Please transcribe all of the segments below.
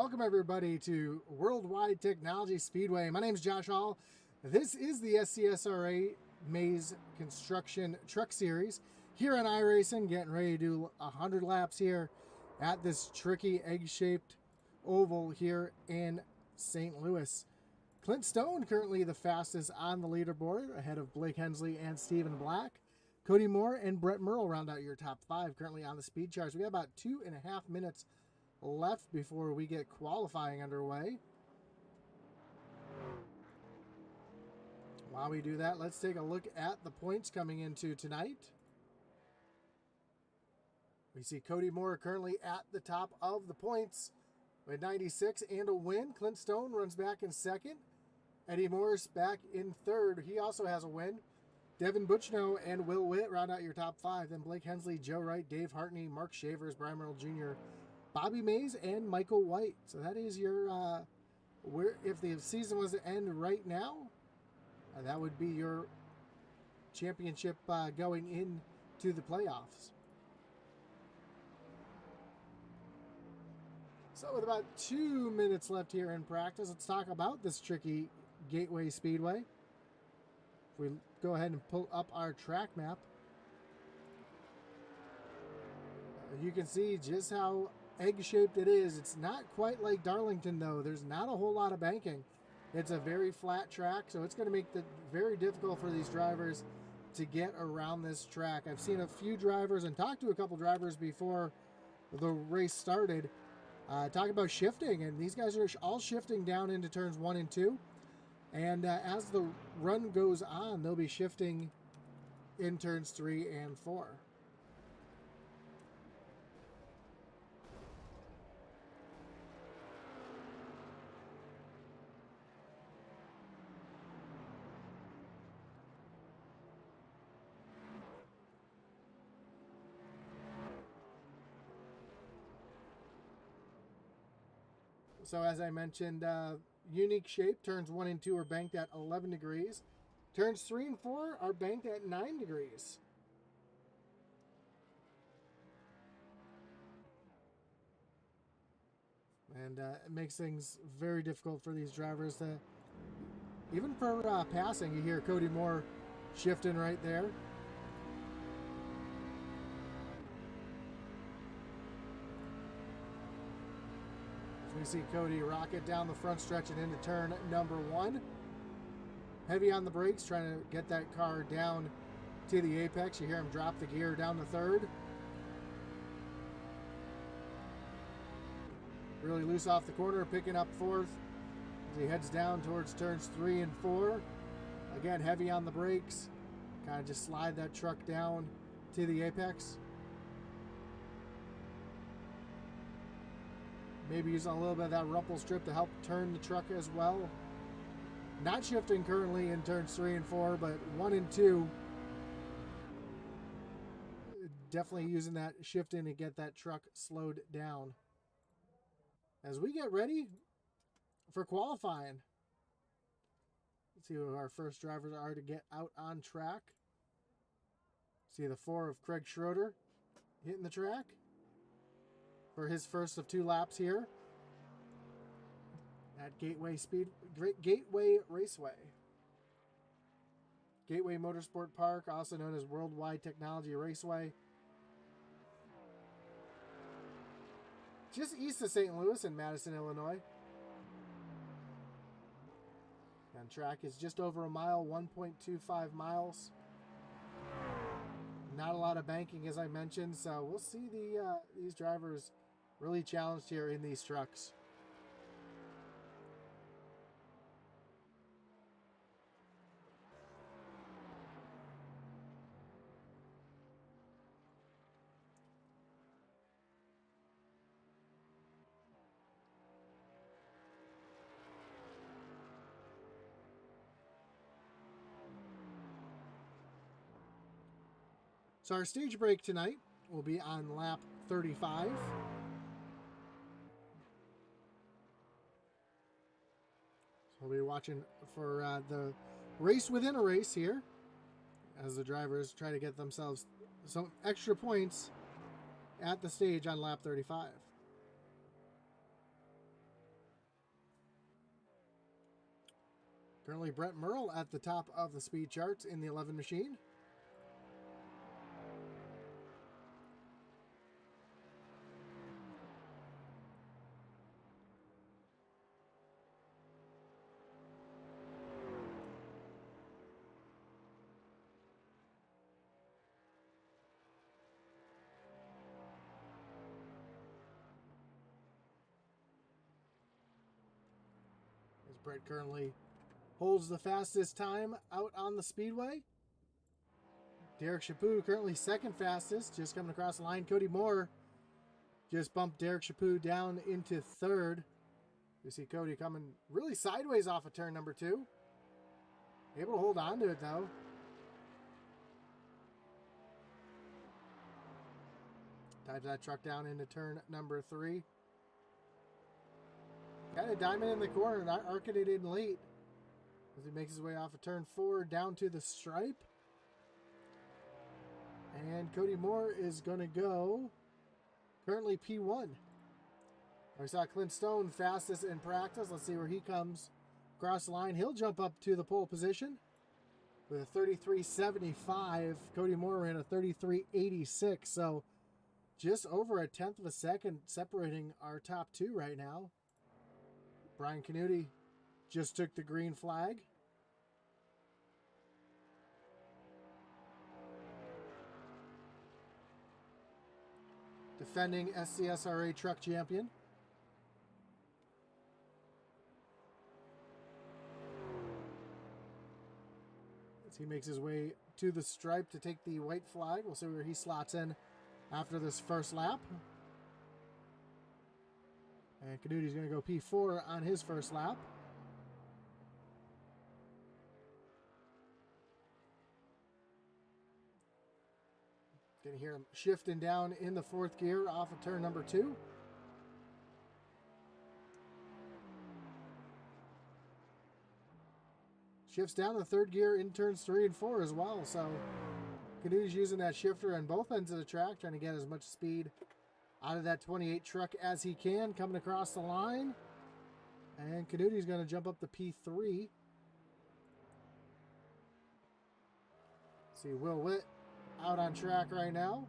Welcome everybody to Worldwide Technology Speedway. My name is Josh Hall. This is the SCSRA Mayse Construction Truck Series here on iRacing, getting ready to do 100 laps here at this tricky egg-shaped oval here in St. Louis. Clint Stone currently the fastest on the leaderboard, ahead of Blake Hensley and Stephen Black. Cody Moore and Brett Merle round out your top five currently on the speed charts. We got about 2.5 minutes left before we get qualifying underway. While we do that, let's take a look at the points coming into tonight. We see Cody Moore currently at the top of the points with 96 and a win. Clint Stone runs back in second. Eddie Morris back in third. He also has a win. Devin Buchno and Will Witt round out your top five. Then Blake Hensley, Joe Wright, Dave Hartney, Mark Shavers, Brian Merle Jr., Bobby Mayse, and Michael White. So that is your, if the season was to end right now, that would be your championship going into the playoffs. So with about 2 minutes left here in practice, let's talk about this tricky Gateway Speedway. If we go ahead and pull up our track map, you can see just how egg-shaped it is. It's not quite like Darlington, though. There's not a whole lot of banking. It's a very flat track, so it's going to make it very difficult for these drivers to get around this track. I've seen a few drivers and talked to a couple drivers before the race started, talking about shifting, and these guys are all shifting down into turns 1 and 2. And as the run goes on, they'll be shifting in turns 3 and 4. So as I mentioned, unique shape. Turns 1 and 2 are banked at 11 degrees. Turns 3 and 4 are banked at 9 degrees. And it makes things very difficult for these drivers to, even for passing. You hear Cody Moore shifting right there. We see Cody rocket down the front stretch and into turn number 1. Heavy on the brakes, trying to get that car down to the apex. You hear him drop the gear down to third. Really loose off the corner, picking up fourth as he heads down towards turns 3 and 4. Again, heavy on the brakes. Kind of just slide that truck down to the apex. Maybe using a little bit of that rumple strip to help turn the truck as well. Not shifting currently in turns 3 and 4, but 1 and 2. Definitely using that shifting to get that truck slowed down. As we get ready for qualifying. Let's see who our first drivers are to get out on track. See the 4 of Craig Schroeder hitting the track for his first of 2 laps here at Gateway Raceway. Gateway Motorsport Park, also known as Worldwide Technology Raceway. Just east of St. Louis in Madison, Illinois. And track is just over a mile, 1.25 miles. Not a lot of banking, as I mentioned, so we'll see these drivers really challenged here in these trucks. So our stage break tonight will be on lap 35. So we'll be watching for the race within a race here as the drivers try to get themselves some extra points at the stage on lap 35. Currently Brent Merle at the top of the speed charts in the 11 machine. As Brent currently holds the fastest time out on the speedway. Derek Chaput currently second fastest, just coming across the line. Cody Moore just bumped Derek Chaput down into third. You see Cody coming really sideways off of turn number 2. Able to hold on to it though. Dives that truck down into turn number 3. Got a diamond in the corner, not arcing it in late. As he makes his way off of turn 4 down to the stripe. And Cody Moore is going to go currently P1. We saw Clint Stone fastest in practice. Let's see where he comes across the line. He'll jump up to the pole position with a 33.75. Cody Moore ran a 33.86. So just over a tenth of a second separating our top 2 right now. Brian Canuti just took the green flag. Defending SCSRA truck champion. As he makes his way to the stripe to take the white flag. We'll see where he slots in after this first lap. And Canuti's going to go P4 on his first lap. Going to hear him shifting down in the 4th gear off of turn number 2. Shifts down the 3rd gear in turns 3 and 4 as well. So Canuti's using that shifter on both ends of the track, trying to get as much speed out of that 28 truck as he can, coming across the line. And Canuti's going to jump up to P3. See Will Witt out on track right now.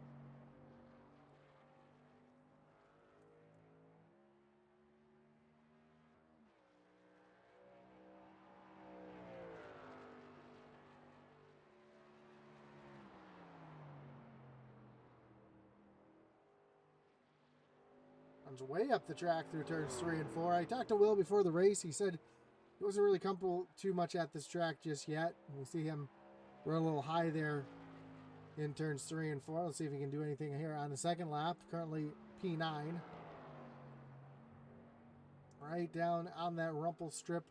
Runs way up the track through turns 3 and 4. I talked to Will before the race. He said he wasn't really comfortable too much at this track just yet. We see him run a little high there in turns 3 and 4. Let's see if he can do anything here on the second lap. Currently P9. Right down on that rumple strip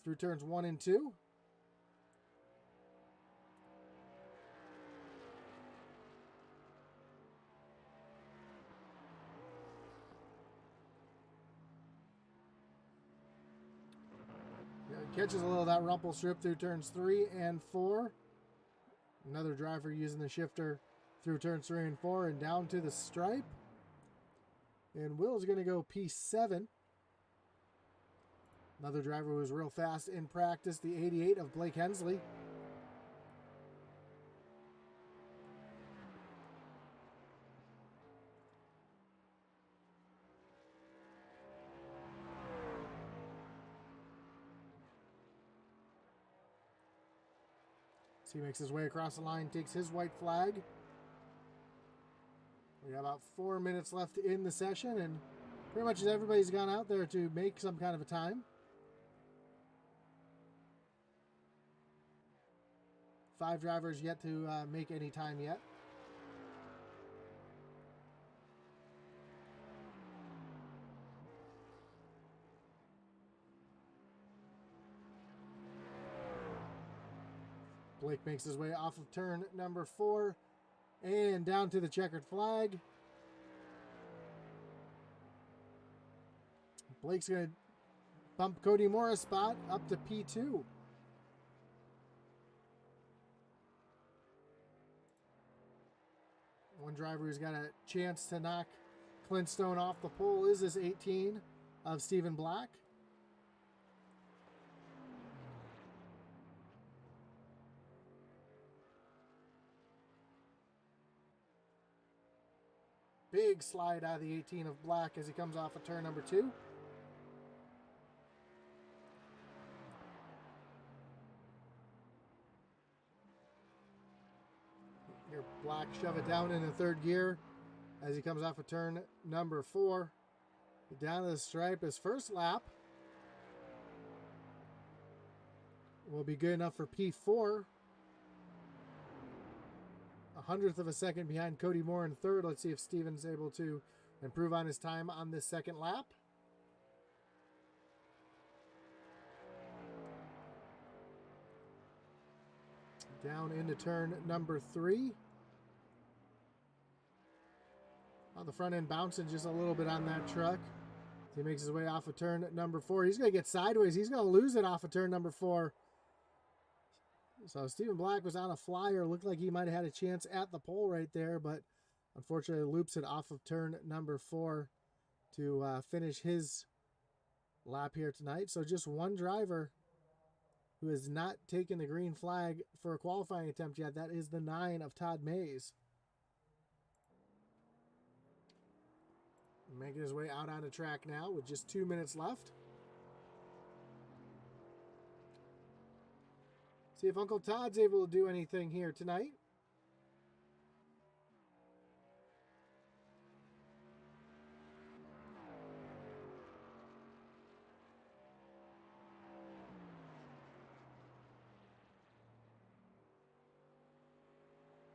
through turns 1 and 2. Catches a little of that rumple strip through turns 3 and 4. Another driver using the shifter through turns 3 and 4 and down to the stripe. And Will's going to go P7. Another driver who was real fast in practice, the 88 of Blake Hensley. So he makes his way across the line, takes his white flag. We got about 4 minutes left in the session, and pretty much everybody's gone out there to make some kind of a time. 5 drivers yet to make any time yet. Blake makes his way off of turn number 4 and down to the checkered flag. Blake's going to bump Cody Moore a spot up to P2. One driver who's got a chance to knock Clint Stone off the pole is this 18 of Stephen Black. Big slide out of the 18 of black as he comes off of turn number 2. Here, black shove it down into third gear as he comes off of turn number 4. Down to the stripe, his first lap will be good enough for P4. 100th of a second behind Cody Moore in third. Let's see if Steven's able to improve on his time on this second lap. Down into turn number 3. On the front end, bouncing just a little bit on that truck. He makes his way off of turn number 4. He's going to get sideways. He's going to lose it off of turn number 4. So Stephen Black was on a flyer. Looked like he might have had a chance at the pole right there, but unfortunately loops it off of turn number 4 to finish his lap here tonight. So just one driver who has not taken the green flag for a qualifying attempt yet. That is the 9 of Todd Mayse. Making his way out on the track now with just 2 minutes left. See if Uncle Todd's able to do anything here tonight.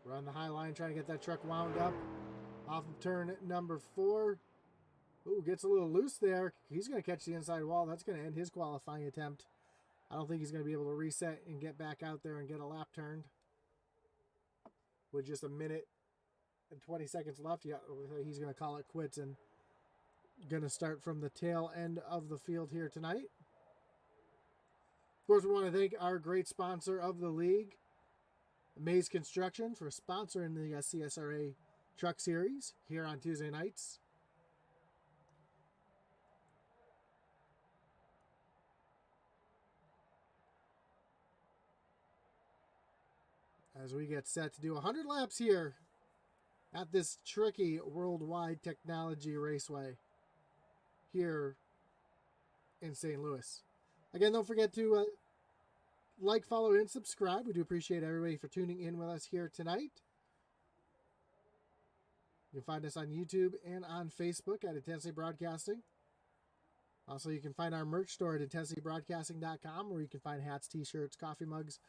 Run the high line, trying to get that truck wound up. Off of turn number 4. Ooh, gets a little loose there. He's going to catch the inside wall. That's going to end his qualifying attempt. I don't think he's going to be able to reset and get back out there and get a lap turned. With just a minute and 20 seconds left, yeah, he's going to call it quits and going to start from the tail end of the field here tonight. Of course, we want to thank our great sponsor of the league, Mayse Construction, for sponsoring the SCSRA Truck Series here on Tuesday nights. As we get set to do 100 laps here at this tricky worldwide technology raceway here in St. Louis. Again, don't forget to like, follow, and subscribe. We do appreciate everybody for tuning in with us here tonight. You can find us on YouTube and on Facebook at Intensity Broadcasting. Also, you can find our merch store at intensitybroadcasting.com, where you can find hats, t-shirts, coffee mugs,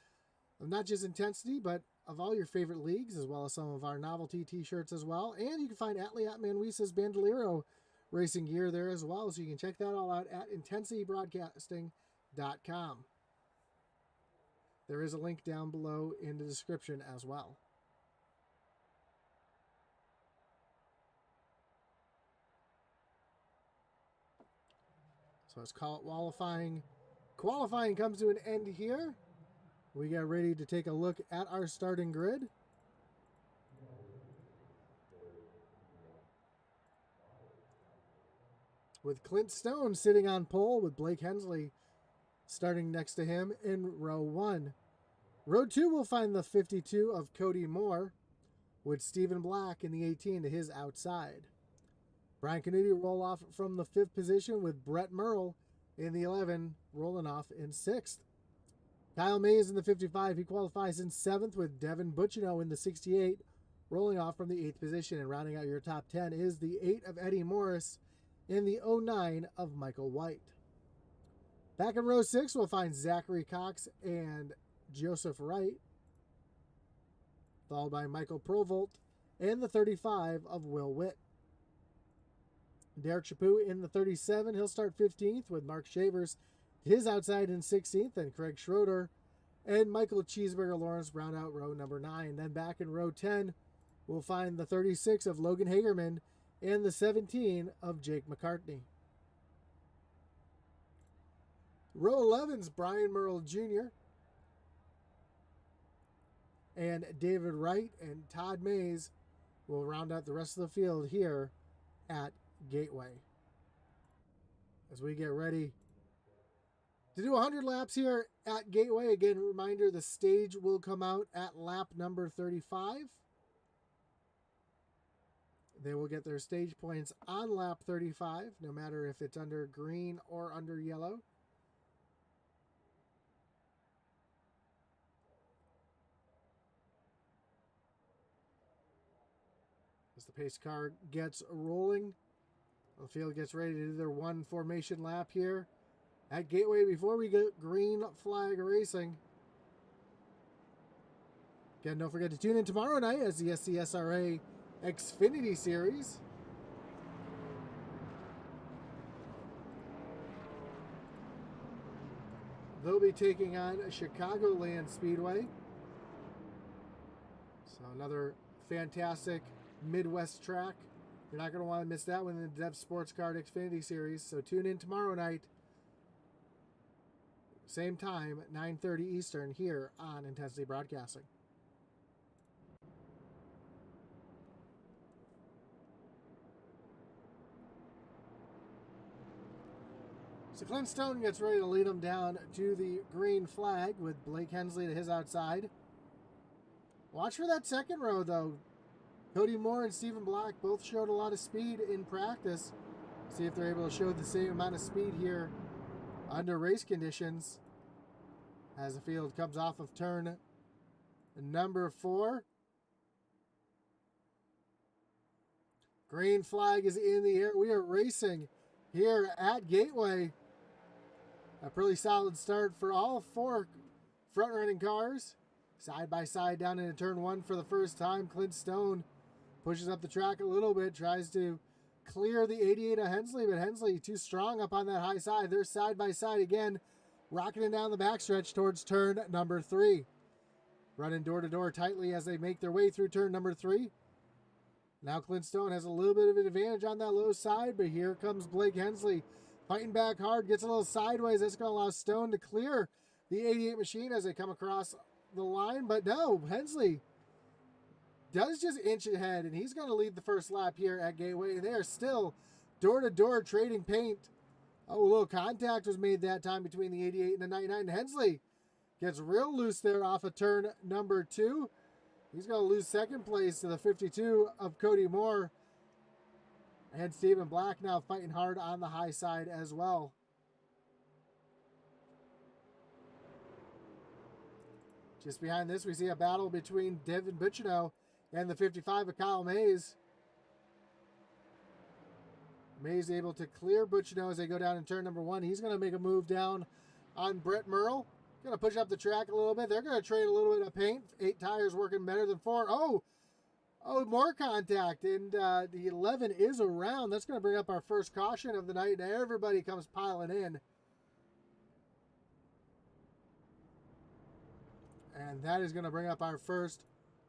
of not just Intensity, but of all your favorite leagues, as well as some of our novelty t-shirts as well. And you can find Atliat Mayse's Bandolero racing gear there as well, so you can check that all out at intensitybroadcasting.com. There is a link down below in the description as well. So let's call it qualifying. Qualifying comes to an end here. We get ready to take a look at our starting grid. With Clint Stone sitting on pole, with Blake Hensley starting next to him in row 1. Row 2 will find the 52 of Cody Moore, with Stephen Black in the 18 to his outside. Brian Canuti roll off from the 5th position, with Brett Merle in the 11 rolling off in 6th. Kyle Mayse in the 55, he qualifies in 7th, with Devin Butchino in the 68, rolling off from the 8th position. And rounding out your top 10 is the 8 of Eddie Morris in the 09 of Michael White. Back in row 6, we'll find Zachary Cox and Joseph Wright, followed by Michael Provolt and the 35 of Will Witt. Derek Chaput in the 37, he'll start 15th, with Mark Shavers his outside in 16th, and Craig Schroeder and Michael Cheeseburger Lawrence round out row number 9. Then back in row 10, we'll find the 36 of Logan Hagerman and the 17 of Jake McCartney. Row 11's Brian Merle Jr. and David Wright and Todd Mayse will round out the rest of the field here at Gateway. As we get ready to do 100 laps here at Gateway. Again, reminder, the stage will come out at lap number 35. They will get their stage points on lap 35, no matter if it's under green or under yellow. As the pace car gets rolling, the field gets ready to do their one formation lap here at Gateway before we get green flag racing. Again, don't forget to tune in tomorrow night as the SCSRA Xfinity Series. They'll be taking on Chicagoland Speedway. So another fantastic Midwest track. You're not going to want to miss that one in the Dev Sports Card Xfinity Series. So tune in tomorrow night. Same time, 9:30 Eastern here on Intensity Broadcasting. So Clint Stone gets ready to lead him down to the green flag with Blake Hensley to his outside. Watch for that second row, though. Cody Moore and Stephen Black both showed a lot of speed in practice. See if they're able to show the same amount of speed here under race conditions as the field comes off of turn number 4. Green flag is in the air. We are racing here at Gateway. A pretty solid start for all 4 front-running cars. Side by side down into turn 1 for the first time. Clint Stone pushes up the track a little bit, tries to clear the 88 of Hensley, but Hensley too strong up on that high side. They're side by side again, rocketing down the backstretch towards turn number 3. Running door to door tightly as they make their way through turn number 3. Now Clint Stone has a little bit of an advantage on that low side, but here comes Blake Hensley fighting back hard, gets a little sideways. That's going to allow Stone to clear the 88 machine as they come across the line, but no, Hensley does just inch ahead, and he's going to lead the first lap here at Gateway, and they are still door-to-door trading paint. Oh, a little contact was made that time between the 88 and the 99. Hensley gets real loose there off of turn number 2. He's going to lose second place to the 52 of Cody Moore. And Stephen Black now fighting hard on the high side as well. Just behind this, we see a battle between Devin Bucciano and the 55 of Kyle Mayse. Mayse able to clear Bucciano as they go down in turn number 1. He's going to make a move down on Brett Merle. Going to push up the track a little bit. They're going to trade a little bit of paint. 8 tires working better than 4. Oh, more contact. And the 11 is around. That's going to bring up our first caution of the night. And everybody comes piling in. And that is going to bring up our first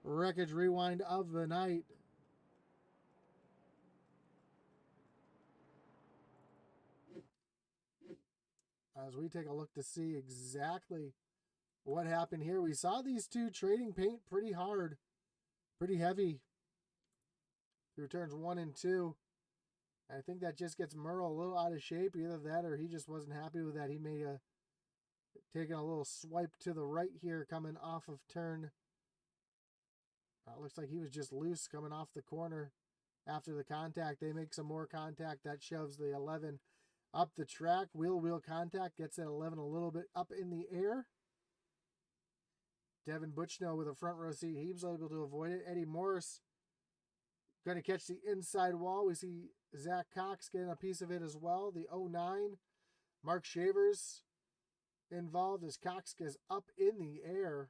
wreckage rewind of the night. As we take a look to see exactly what happened here. We saw these two trading paint pretty hard, pretty heavy through turns 1 and 2. I think that just gets Merle a little out of shape. Either that or he just wasn't happy with that. He may have taken a little swipe to the right here coming off of turn. Looks like he was just loose coming off the corner after the contact. They make some more contact. That shoves the 11 up the track. Wheel contact gets that 11 a little bit up in the air. Devin Bucciano with a front row seat. He was able to avoid it. Eddie Morris going to catch the inside wall. We see Zach Cox getting a piece of it as well. The 09. Mark Shavers involved as Cox gets up in the air.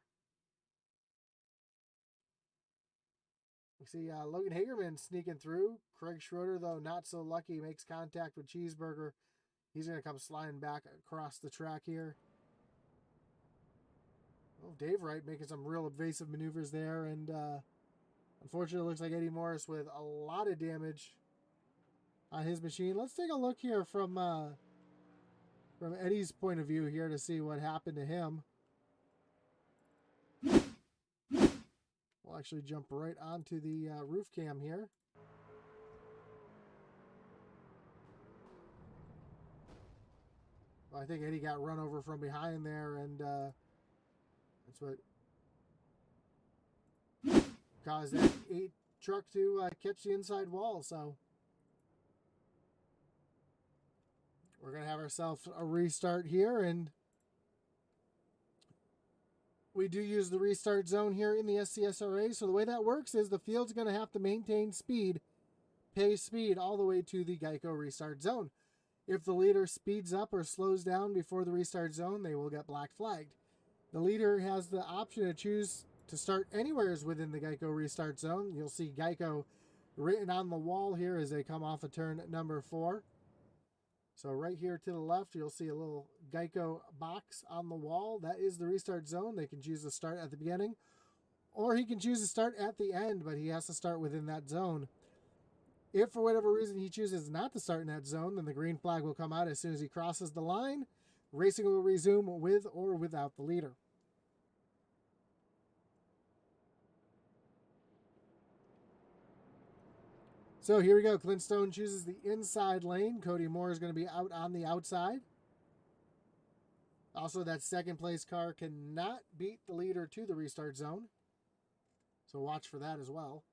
We see Logan Hagerman sneaking through. Craig Schroeder, though, not so lucky. Makes contact with Cheeseburger. He's going to come sliding back across the track here. Oh, Dave Wright making some real evasive maneuvers there. And unfortunately, it looks like Eddie Morris with a lot of damage on his machine. Let's take a look here from Eddie's point of view here to see what happened to him. We'll actually jump right onto the roof cam here. Well, I think Eddie got run over from behind there, and that's what caused that truck to catch the inside wall. So we're going to have ourselves a restart here, and we do use the restart zone here in the SCSRA. So the way that works is the field's going to have to maintain speed, pace speed, all the way to the Geico restart zone. If the leader speeds up or slows down before the restart zone, they will get black flagged. The leader has the option to choose to start anywhere within the Geico restart zone. You'll see Geico written on the wall here as they come off of turn number 4. So right here to the left, you'll see a little Geico box on the wall. That is the restart zone. They can choose to start at the beginning, or he can choose to start at the end, but he has to start within that zone. If for whatever reason he chooses not to start in that zone, then the green flag will come out as soon as he crosses the line. Racing will resume with or without the leader. So here we go. Clint Stone chooses the inside lane. Cody Moore is going to be out on the outside. Also, that second place car cannot beat the leader to the restart zone. So watch for that as well.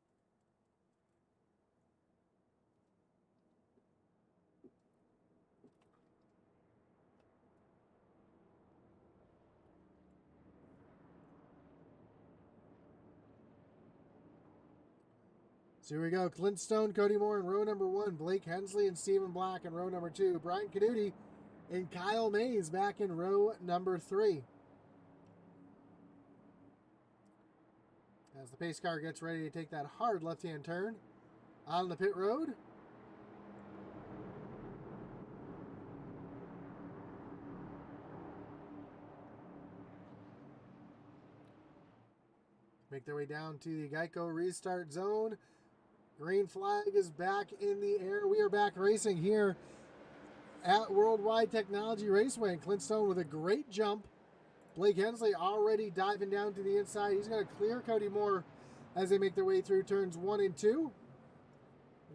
So here we go. Clint Stone, Cody Moore in row number 1. Blake Hensley and Stephen Black in row number 2. Brian Canuti and Kyle Mayse back in row number 3. As the pace car gets ready to take that hard left-hand turn on the pit road. Make their way down to the Geico restart zone. Green flag is back in the air. We are back racing here at Worldwide Technology Raceway. And Clint Stone with a great jump. Blake Hensley already diving down to the inside. He's going to clear Cody Moore as they make their way through turns 1 and 2.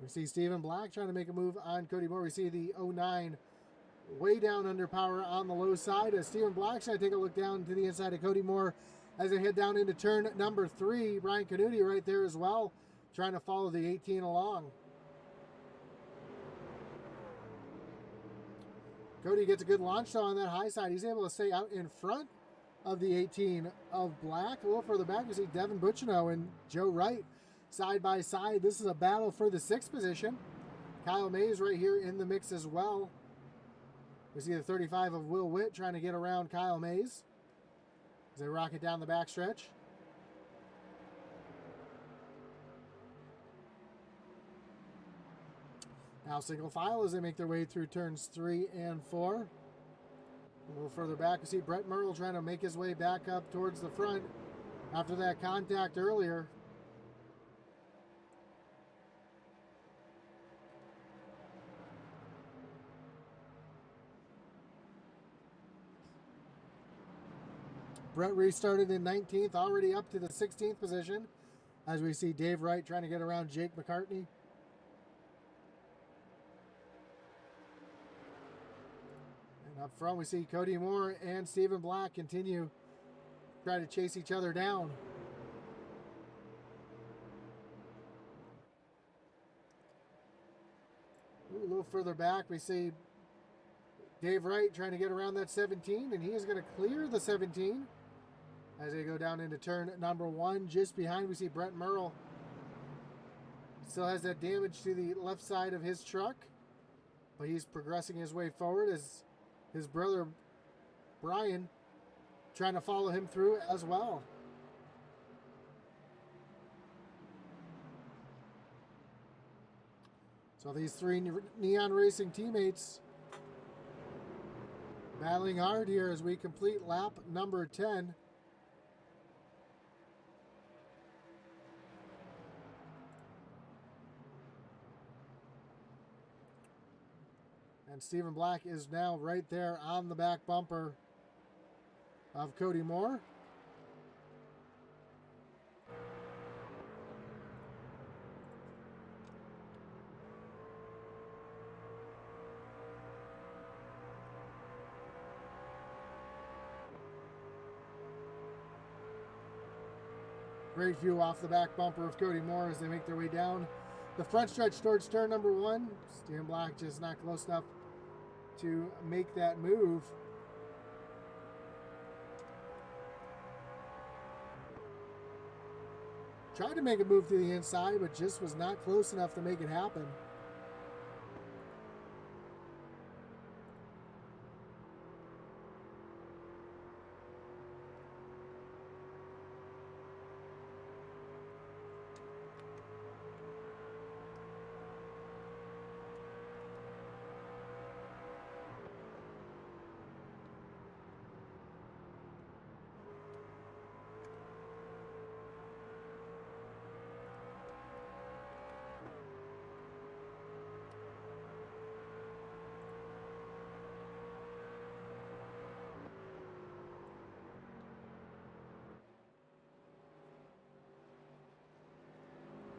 We see Stephen Black trying to make a move on Cody Moore. We see the 09 way down under power on the low side as Stephen Black's going to take a look down to the inside of Cody Moore as they head down into turn number 3. Brian Canuti right there as well, trying to follow the 18 along. Cody gets a good launch though on that high side. He's able to stay out in front of the 18 of Black. A little further back, we see Devin Buccino and Joe Wright side by side. This is a battle for the 6th position. Kyle Mayse right here in the mix as well. We see the 35 of Will Witt trying to get around Kyle Mayse as they rocket down the backstretch. Now single file as they make their way through turns 3 and 4. A little further back, we see Brett Merle trying to make his way back up towards the front after that contact earlier. Brett restarted in 19th, already up to the 16th position as we see Dave Wright trying to get around Jake McCartney. Up front, we see Cody Moore and Stephen Black continue try to chase each other down. A little further back, we see Dave Wright trying to get around that 17, and he is going to clear the 17 as they go down into turn number 1. Just behind, we see Brett Merle. Still has that damage to the left side of his truck, but he's progressing his way forward as his brother Brian trying to follow him through as well. So these 3 Neon Racing teammates battling hard here as we complete lap number 10. And Stephen Black is now right there on the back bumper of Cody Moore. Great view off the back bumper of Cody Moore as they make their way down the front stretch towards turn number 1. Stephen Black just not close enough to make that move. Tried to make a move to the inside, but just was not close enough to make it happen.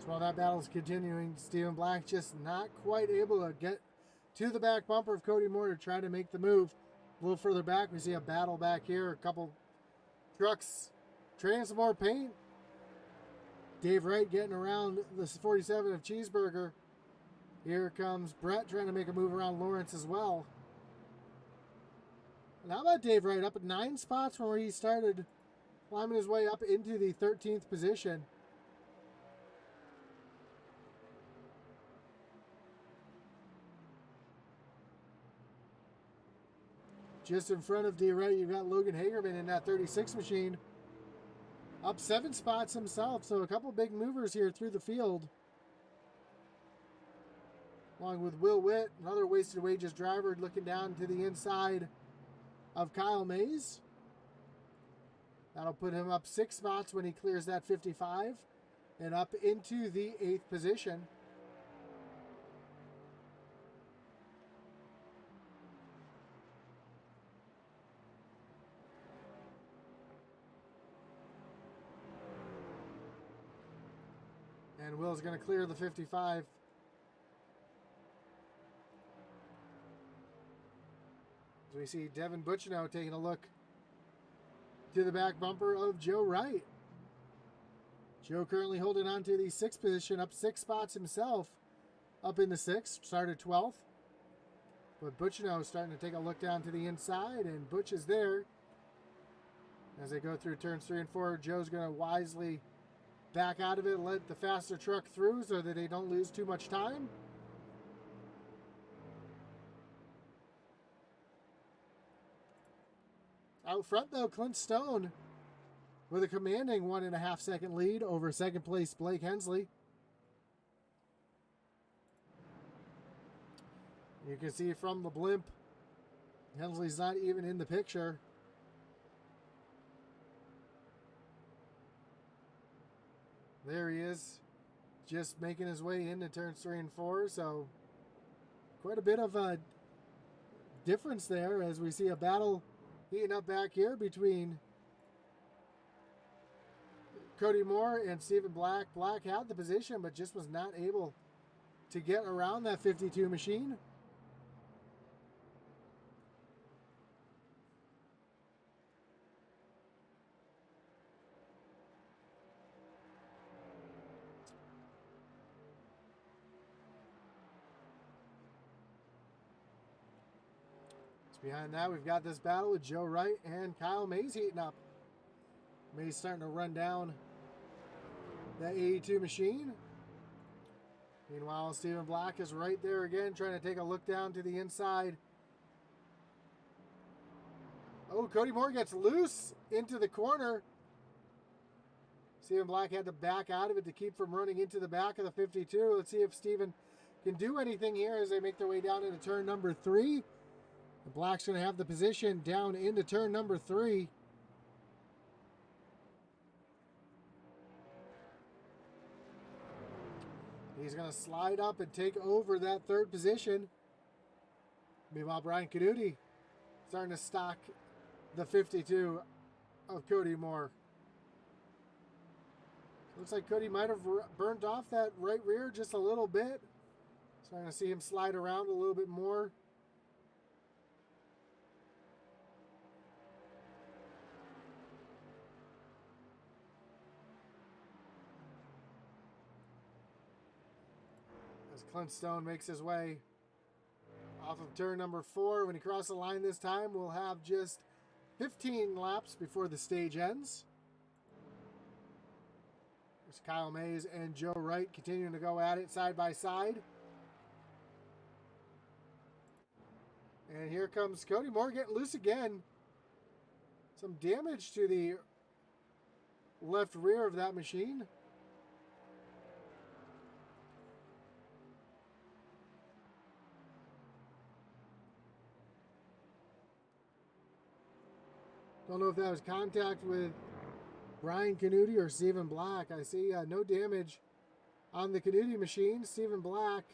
While that battle is continuing, Stephen Black just not quite able to get to the back bumper of Cody Moore to try to make the move. A little further back, we see a battle back here. A couple trucks trading some more paint. Dave Wright getting around the 47 of Cheeseburger. Here comes Brett trying to make a move around Lawrence as well. And how about Dave Wright up at 9 spots from where he started, climbing his way up into the 13th position. Just in front of D. Wright, you've got Logan Hagerman in that 36 machine. Up 7 spots himself, so a couple big movers here through the field. Along with Will Witt, another wasted wages driver, looking down to the inside of Kyle Mayse. That'll put him up 6 spots when he clears that 55 and up into the 8th position. And Will's going to clear the 55. As we see Devin Butchino taking a look to the back bumper of Joe Wright. Joe currently holding on to the 6th position, up 6 spots himself, up in the 6th, started 12th. But Butchino is starting to take a look down to the inside, and Butch is there. As they go through turns 3 and 4, Joe's going to wisely back out of it, let the faster truck through so that they don't lose too much time. Out front, though, Clint Stone with a commanding 1.5 second lead over second place Blake Hensley. You can see from the blimp, Hensley's not even in the picture. There he is, just making his way into turns 3 and 4. So quite a bit of a difference there as we see a battle heating up back here between Cody Moore and Stephen Black. Black had the position, but just was not able to get around that 52 machine. Behind that, we've got this battle with Joe Wright and Kyle Mayse heating up. Mayse starting to run down that 82 machine. Meanwhile, Stephen Black is right there again, trying to take a look down to the inside. Oh, Cody Moore gets loose into the corner. Stephen Black had to back out of it to keep from running into the back of the 52. Let's see if Stephen can do anything here as they make their way down into turn number 3. The Black's going to have the position down into turn number 3. He's going to slide up and take over that 3rd position. Meanwhile, Brian Caduti starting to stock the 52 of Cody Moore. Looks like Cody might have burnt off that right rear just a little bit. Starting to see him slide around a little bit more. Clint Stone makes his way off of turn number 4. When he crosses the line this time, we'll have just 15 laps before the stage ends. There's Kyle Mayse and Joe Wright continuing to go at it side by side. And here comes Cody Moore getting loose again. Some damage to the left rear of that machine. Don't know if that was contact with Brian Canuti or Stephen Black. I see no damage on the Canuti machine. Stephen Black,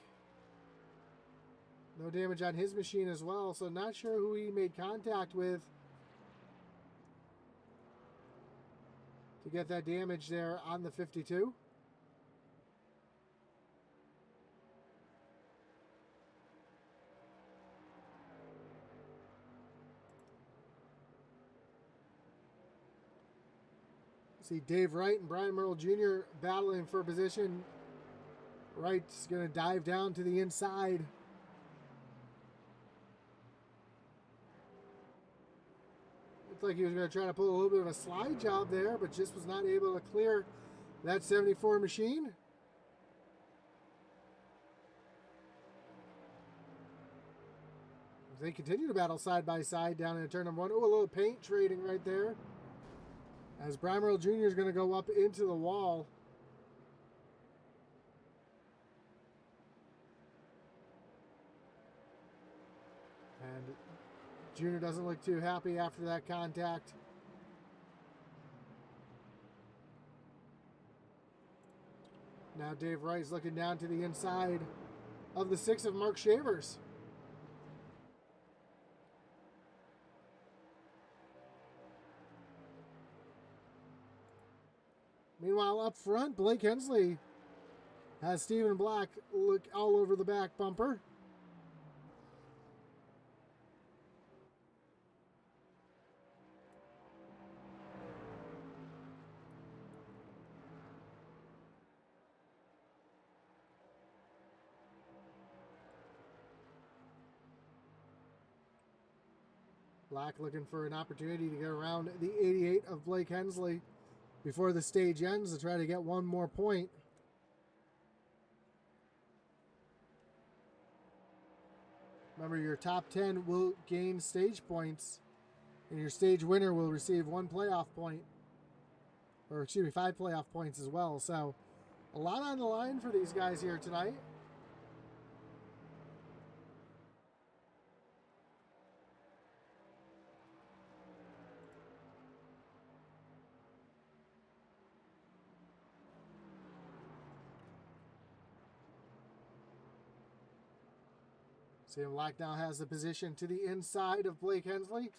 no damage on his machine as well. So not sure who he made contact with to get that damage there on the 52. See Dave Wright and Brian Merle Jr. battling for position. Wright's going to dive down to the inside. Looked like he was going to try to pull a little bit of a slide job there, but just was not able to clear that 74 machine. They continue to battle side by side down in turn number 1. Oh, a little paint trading right there, as Brian Merle Jr. is going to go up into the wall. And Jr. doesn't look too happy after that contact. Now Dave Wright's looking down to the inside of the 6 of Mark Shavers. Meanwhile, up front, Blake Hensley has Stephen Black look all over the back bumper. Black looking for an opportunity to get around the 88 of Blake Hensley before the stage ends to try to get one more point. Remember, your top 10 will gain stage points, and your stage winner will receive 1 playoff point, or excuse me, 5 playoff points as well. So a lot on the line for these guys here tonight. Sam Black now has the position to the inside of Blake Hensley.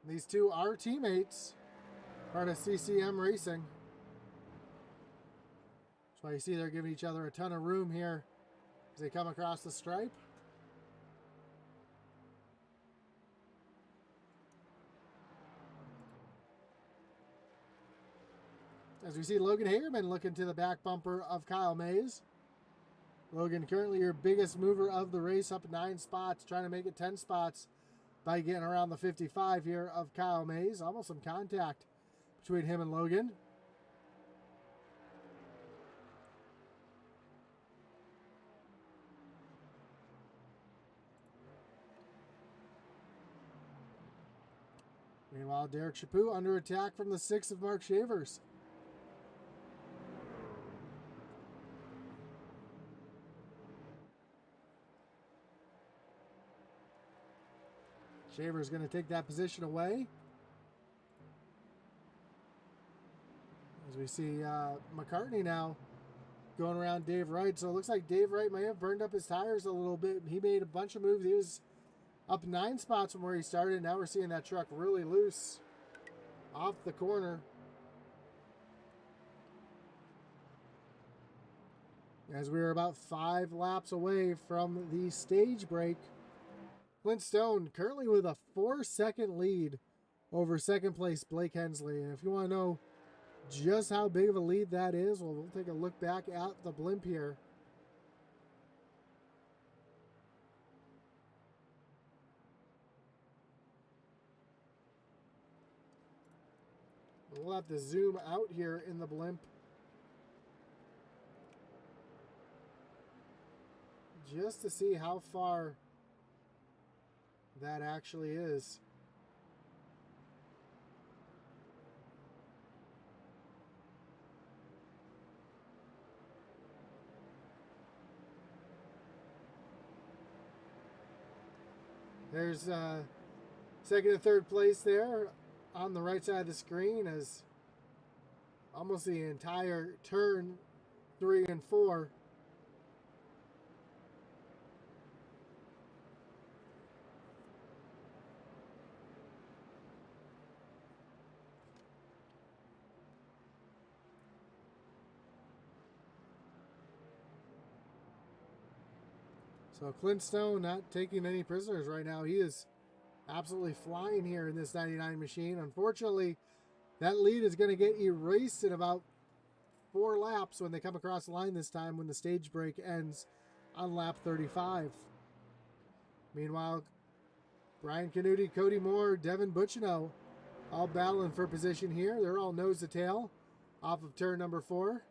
These two are teammates, part of CCM Racing. That's why you see they're giving each other a ton of room here as they come across the stripe. As we see Logan Hagerman looking to the back bumper of Kyle Mayse. Logan currently your biggest mover of the race, up 9 spots, trying to make it 10 spots by getting around the 55 here of Kyle Mayse. Almost some contact between him and Logan. Meanwhile, Derek Chaput under attack from the 6 of Mark Shavers. Shavers going to take that position away. As we see McCartney now going around Dave Wright. So it looks like Dave Wright may have burned up his tires a little bit. He made a bunch of moves. He was up 9 spots from where he started. Now we're seeing that truck really loose off the corner. As we are about 5 laps away from the stage break. Clint Stone currently with a 4-second lead over second place Blake Hensley. And if you want to know just how big of a lead that is, well, we'll take a look back at the blimp here. We'll have to zoom out here in the blimp just to see how far that actually is. There's second and third place there on the right side of the screen as almost the entire turn 3 and 4. So Clint Stone not taking any prisoners right now. He is absolutely flying here in this 99 machine. Unfortunately, that lead is going to get erased in about 4 laps when they come across the line this time when the stage break ends on lap 35. Meanwhile, Brian Canuti, Cody Moore, Devin Bucchino all battling for position here. They're all nose to tail off of turn number 4.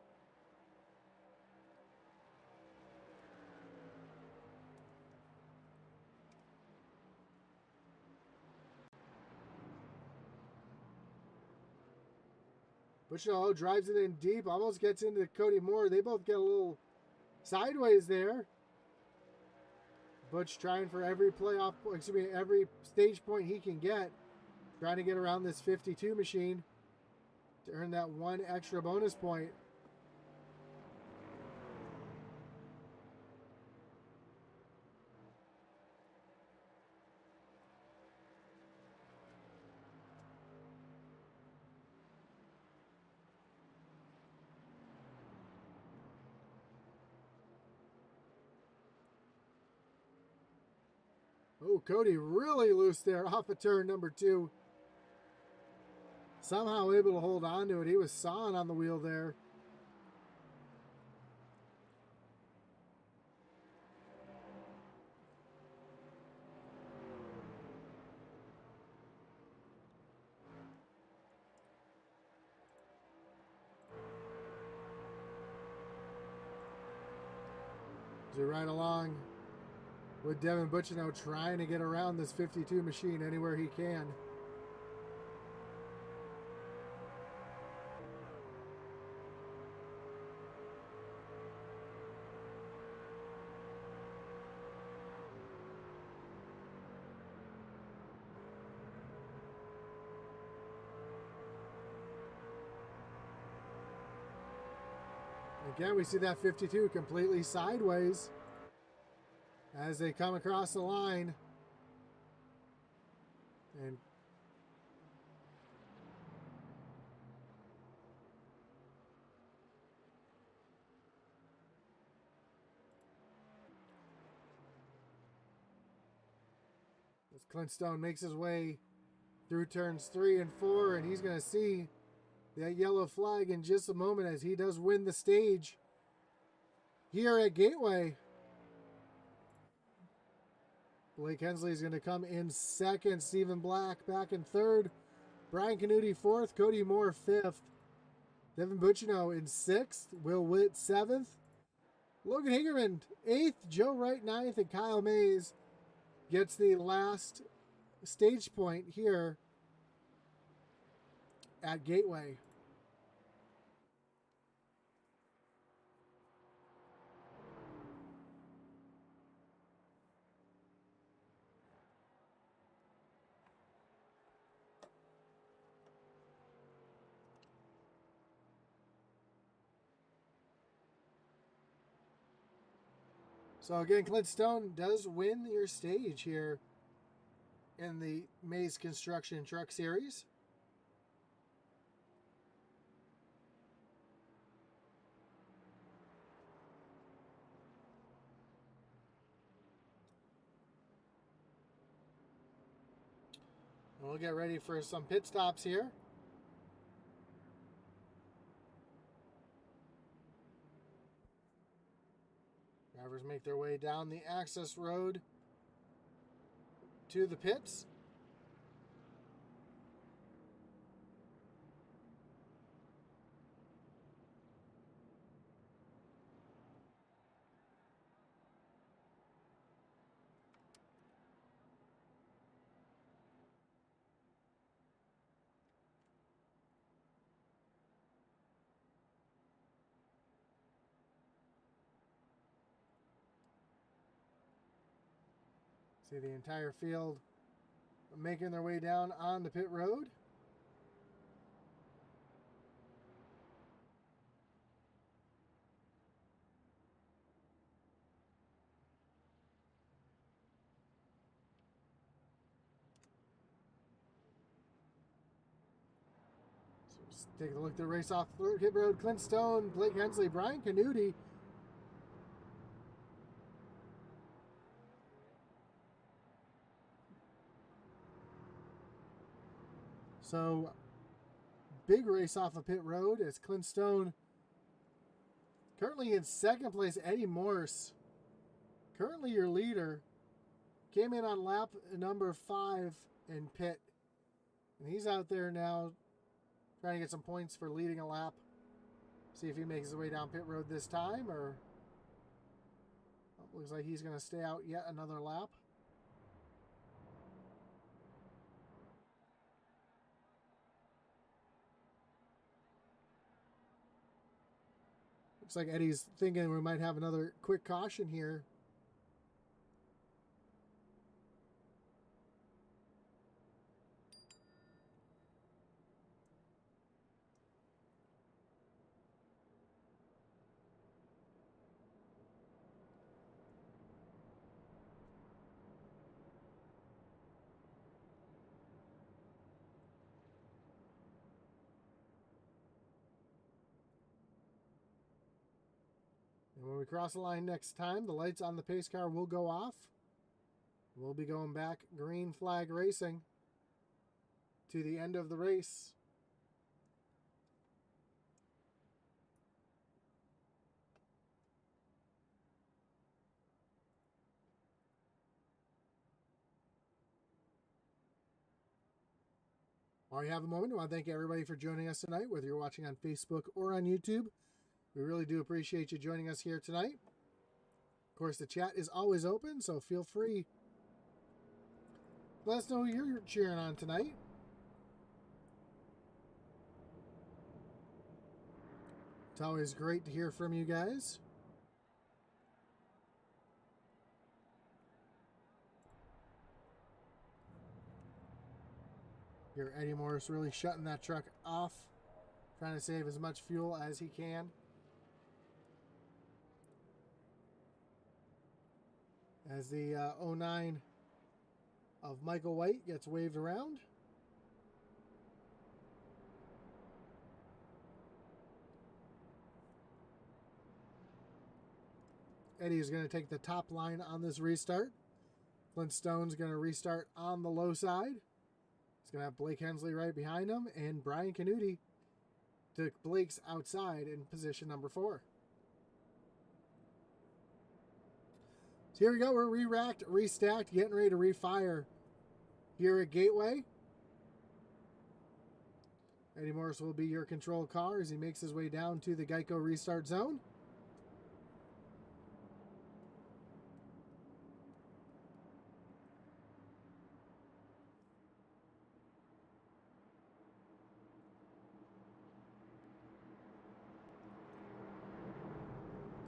Bucchino drives it in deep, almost gets into Cody Moore. They both get a little sideways there. Butch trying for every every stage point he can get. Trying to get around this 52 machine to earn that 1 extra bonus point. Oh, Cody really loose there off of turn number 2. Somehow able to hold on to it. He was sawing on the wheel there. So right along with Devin Bucchino trying to get around this 52 machine anywhere he can. Again, we see that 52 completely sideways as they come across the line. And as Clint Stone makes his way through turns 3 and 4, and he's going to see that yellow flag in just a moment as he does win the stage here at Gateway. Blake Hensley is going to come in second. Stephen Black back in third. Brian Canuti fourth. Cody Moore fifth. Devin Bucchino in sixth. Will Witt seventh. Logan Hagerman eighth. Joe Wright ninth. And Kyle Mayse gets the last stage point here at Gateway. So again, Clint Stone does win your stage here in the Mayse Construction Truck Series. We'll get ready for some pit stops here. Drivers make their way down the access road to the pits. See the entire field making their way down on the pit road. So just take a look at the race off pit road. Clint Stone, Blake Hensley, Brian Canuti. So, big race off of pit road as Clint Stone currently in second place. Eddie Morse, currently your leader, came in on lap number 5 in pit. And he's out there now trying to get some points for leading a lap. See if he makes his way down pit road this time, or looks like he's going to stay out yet another lap. Looks like Eddie's thinking we might have another quick caution here. And when we cross the line next time, the lights on the pace car will go off. We'll be going back green flag racing to the end of the race. While you have a moment, I want to thank everybody for joining us tonight, whether you're watching on Facebook or on YouTube. We really do appreciate you joining us here tonight. Of course, the chat is always open, so feel free. Let us know who you're cheering on tonight. It's always great to hear from you guys. Here, Eddie Morris really shutting that truck off, trying to save as much fuel as he can. As the 09 of Michael White gets waved around. Eddie is going to take the top line on this restart. Clint Stone's going to restart on the low side. He's going to have Blake Hensley right behind him, and Brian Canuti took Blake's outside in position number 4. So here we go. We're re-racked, restacked, getting ready to refire here at Gateway. Eddie Morris will be your control car as he makes his way down to the Geico restart zone.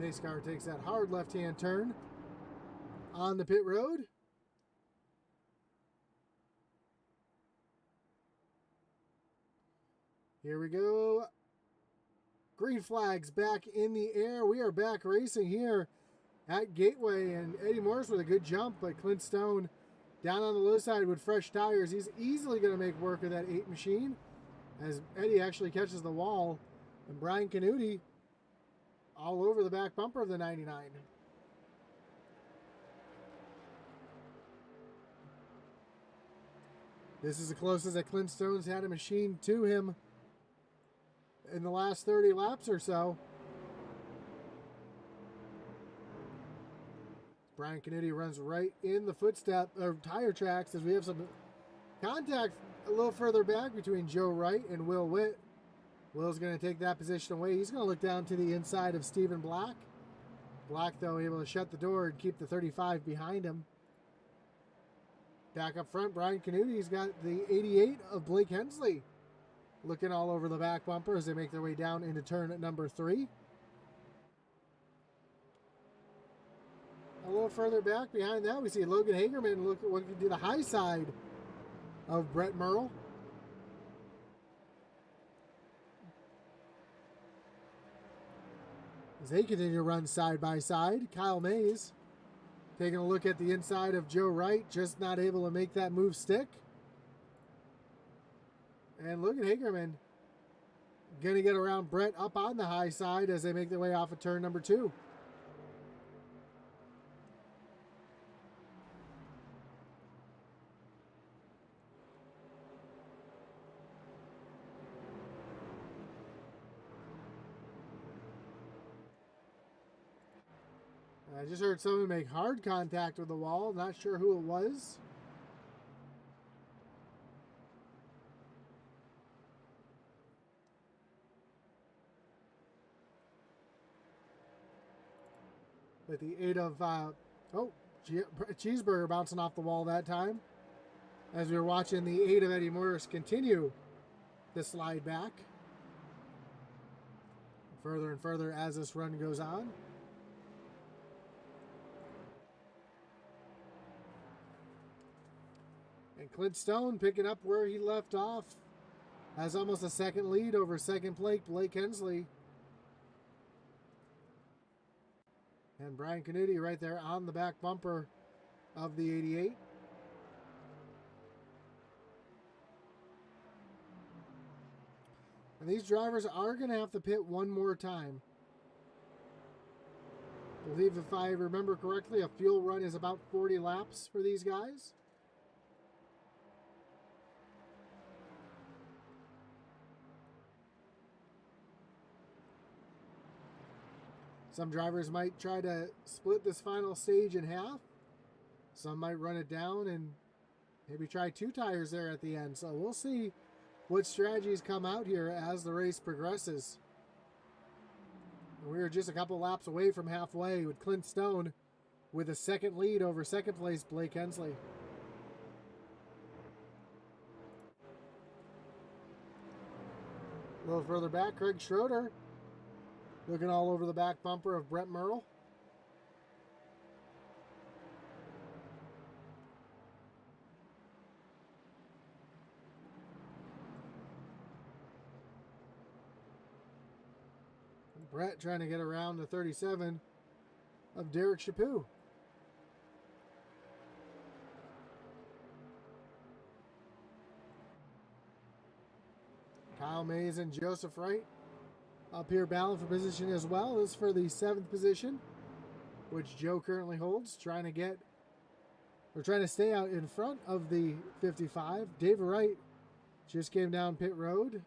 Pace car takes that hard left-hand turn on the pit road. Here we go. Green flags back in the air. We are back racing here at Gateway, and Eddie Morris with a good jump, but Clint Stone down on the low side with fresh tires. He's easily going to make work of that 8 machine as Eddie actually catches the wall, and Brian Canuti all over the back bumper of the 99. This is the closest that Clint Stone's had a machine to him in the last 30 laps or so. Brian Canuti runs right in the footstep or tire tracks as we have some contact a little further back between Joe Wright and Will Witt. Will's going to take that position away. He's going to look down to the inside of Stephen Black. Black, though, able to shut the door and keep the 35 behind him. Back up front, Brian Canuti. He's got the 88 of Blake Hensley looking all over the back bumper as they make their way down into turn at number 3. A little further back behind that, we see Logan Hagerman look at what could do the high side of Brett Merle. As they continue to run side by side, Kyle Mayse taking a look at the inside of Joe Wright, just not able to make that move stick. And Logan Hagerman going to get around Brett up on the high side as they make their way off of turn number 2. I just heard someone make hard contact with the wall. Not sure who it was. But the 8 of, Cheeseburger bouncing off the wall that time. As we were watching the 8 of Eddie Morris continue to slide back. Further and further as this run goes on. And Clint Stone picking up where he left off. Has almost a second lead over second place Blake Hensley. And Brian Canuti right there on the back bumper of the 88. And these drivers are going to have to pit one more time. I believe if I remember correctly, a fuel run is about 40 laps for these guys. Some drivers might try to split this final stage in half. Some might run it down and maybe try 2 tires there at the end. So we'll see what strategies come out here as the race progresses. We're just a couple laps away from halfway with Clint Stone with a second lead over second place Blake Hensley. A little further back, Craig Schroeder looking all over the back bumper of Brett Merle. Brett trying to get around the 37 of Derek Chaput. Kyle Mayse and Joseph Wright up here battling for position as well. This is for the 7th position, which Joe currently holds, trying to stay out in front of the 55. Dave Wright just came down pit road.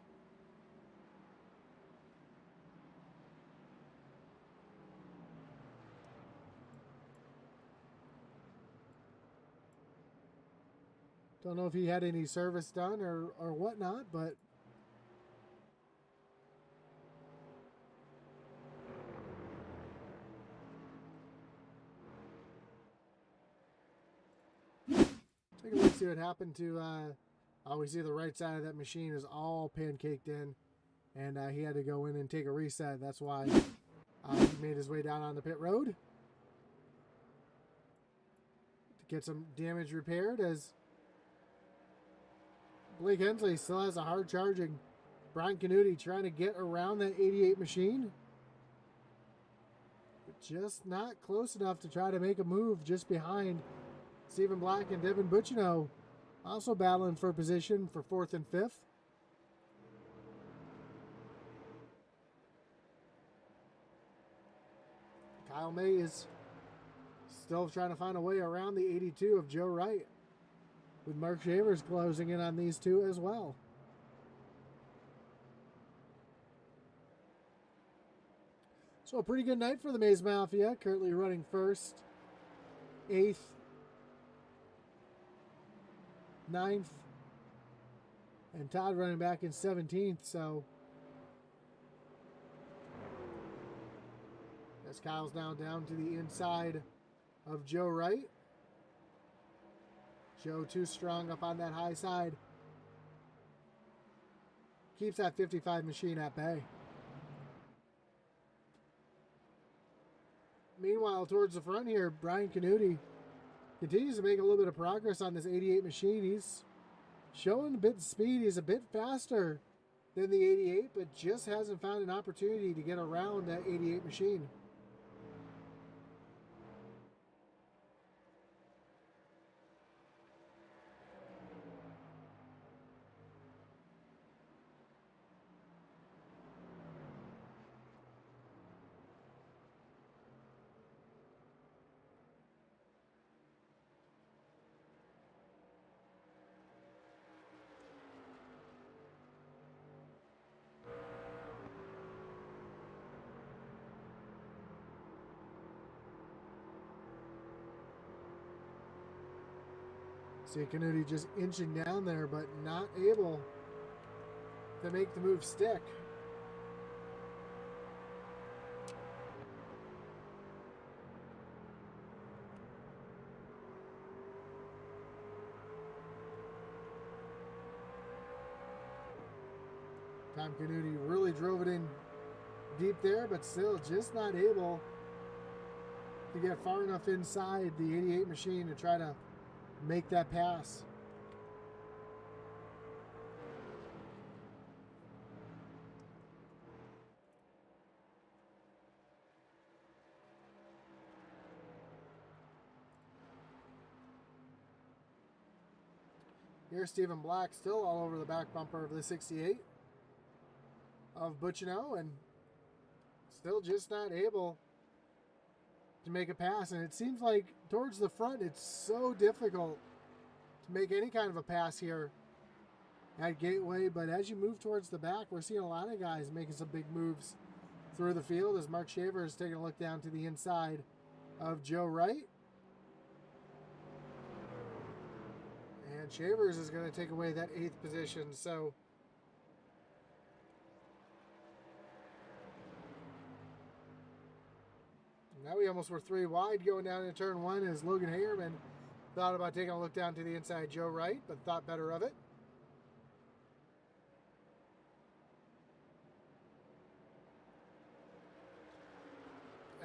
Don't know if he had any service done or whatnot, but take a look, see what happened to, we see the right side of that machine is all pancaked in, and he had to go in and take a reset. That's why he made his way down on the pit road to get some damage repaired, as Blake Hensley still has a hard charging Brian Canuti trying to get around that 88 machine. But just not close enough to try to make a move just behind Stephen Black and Devin Buccino, also battling for position for 4th and 5th. Kyle Mayse still trying to find a way around the 82 of Joe Wright. with Mark Shavers closing in on these two as well. So a pretty good night for the Mayse Mafia, currently running first, 8th, 9th, and Todd running back in 17th. So as Kyle's now down to the inside of Joe Wright. Joe too strong up on that high side. Keeps that 55 machine at bay. Meanwhile, towards the front here, Brian Canuti continues to make a little bit of progress on this 88 machine. He's showing a bit of speed. He's a bit faster than the 88, but just hasn't found an opportunity to get around that 88 machine. See Canuti just inching down there, but not able to make the move stick. Tom Canuti really drove it in deep there, but still just not able to get far enough inside the 88 machine to try to make that pass. Here's Stephen Black still all over the back bumper of the 68 of Butchino, and still just not able to make a pass. And it seems like towards the front it's so difficult to make any kind of a pass here at Gateway, but as you move towards the back, we're seeing a lot of guys making some big moves through the field as Mark Shaver is taking a look down to the inside of Joe Wright. And Shavers is going to take away that 8th position. So now we almost were 3 wide going down into turn 1 as Logan Hagerman thought about taking a look down to the inside Joe Wright, but thought better of it.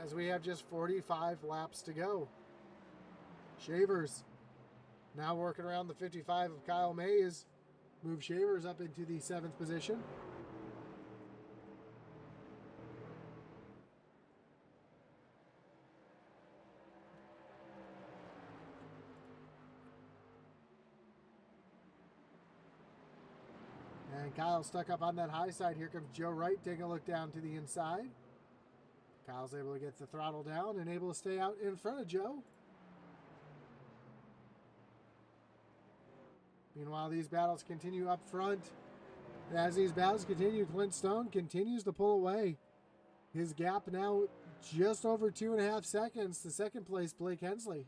As we have just 45 laps to go. Shavers now working around the 55 of Kyle Mayse. Move Shavers up into the 7th position. And Kyle stuck up on that high side. Here comes Joe Wright taking a look down to the inside. Kyle's able to get the throttle down and able to stay out in front of Joe. Meanwhile, these battles continue up front. And as these battles continue, Clint Stone continues to pull away. His gap now just over 2.5 seconds to second place Blake Hensley.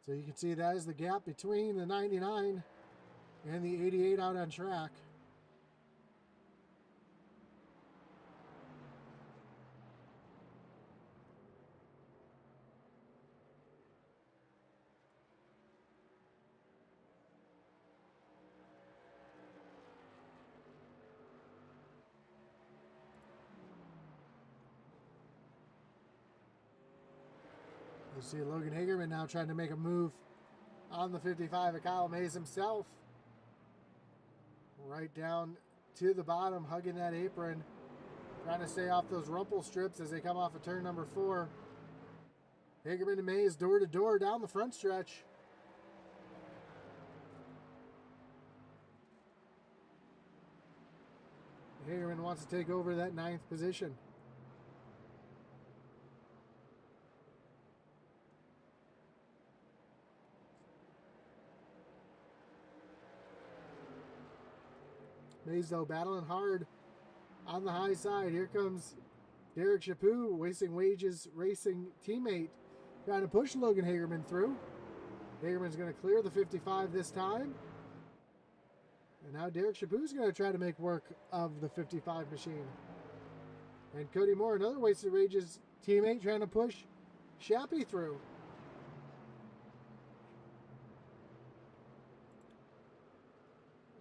So you can see that is the gap between the 99 and the 88 out on track. You see Logan Hagerman now trying to make a move on the 55 of Kyle Mayse himself. Right down to the bottom, hugging that apron, trying to stay off those rumple strips as they come off of turn number 4. Hagerman and Mayse door to door down the front stretch. Hagerman wants to take over that 9th position. Mayse, though, battling hard on the high side. Here comes Derek Chaput, Wasting Wages Racing teammate, trying to push Logan Hagerman through. Hagerman's going to clear the 55 this time. And now Derek Chaput's going to try to make work of the 55 machine. And Cody Moore, another Wasted Wages teammate, trying to push Shappy through.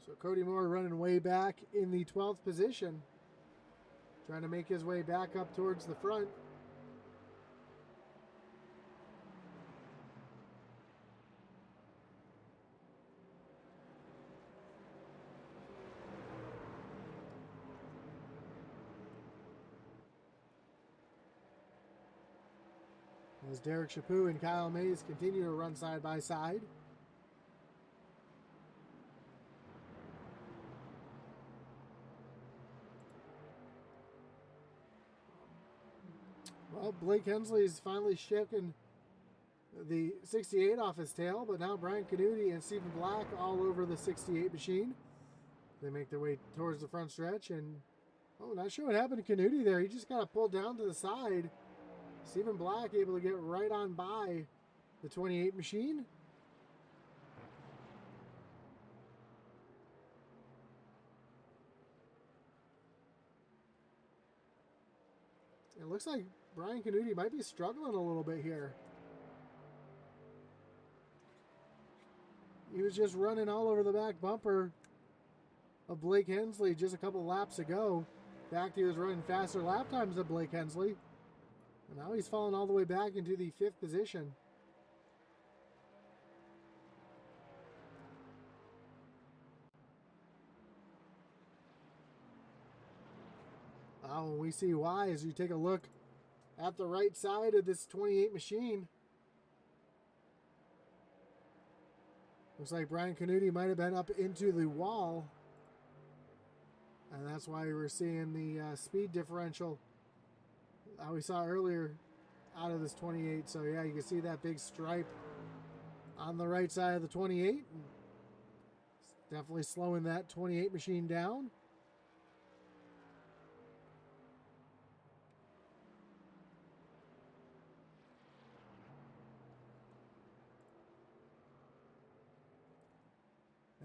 So Cody Moore running way back in the 12th position, trying to make his way back up towards the front. As Derek Chaput and Kyle Mayse continue to run side by side. Well, Blake Hensley's finally shaken the 68 off his tail, but now Brian Canuti and Stephen Black all over the 68 machine. They make their way towards the front stretch, and oh, not sure what happened to Canuti there. He just got pulled down to the side. Stephen Black able to get right on by the 28 machine. It looks like Brian Canuti might be struggling a little bit here. He was just running all over the back bumper of Blake Hensley just a couple laps ago. In fact, he was running faster lap times than Blake Hensley. And now he's fallen all the way back into the 5th position. And we see why as you take a look at the right side of this 28 machine. Looks like Brian Canuti might have been up into the wall. And that's why we're seeing the speed differential we saw earlier out of this 28. So yeah, you can see that big stripe on the right side of the 28. It's definitely slowing that 28 machine down.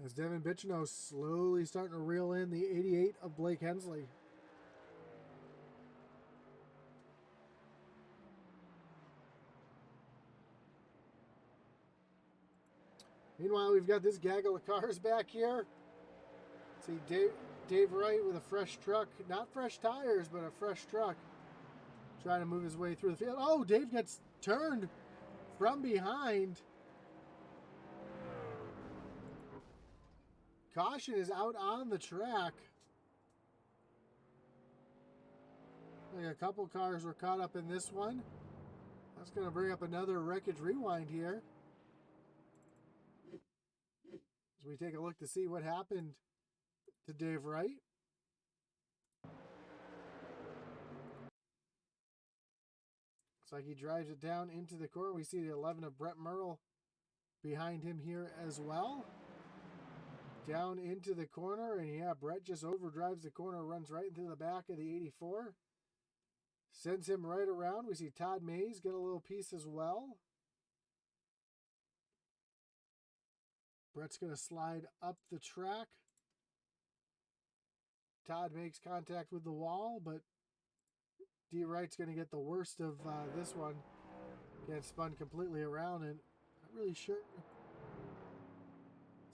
As Devin Bichino slowly starting to reel in the 88 of Blake Hensley. Meanwhile, we've got this gaggle of cars back here. See Dave Wright with a fresh truck. Not fresh tires, but a fresh truck. Trying to move his way through the field. Oh, Dave gets turned from behind. Caution is out on the track. Like a couple cars were caught up in this one. That's going to bring up another wreckage rewind here. As we take a look to see what happened to Dave Wright. Looks like he drives it down into the corner. We see the 11 of Brett Merle behind him here as well. Down into the corner, and yeah, Brett just overdrives the corner, runs right into the back of the 84. Sends him right around. We see Todd Mayse get a little piece as well. Brett's going to slide up the track. Todd makes contact with the wall, but D. Wright's going to get the worst of this one. Gets spun completely around, and not really sure.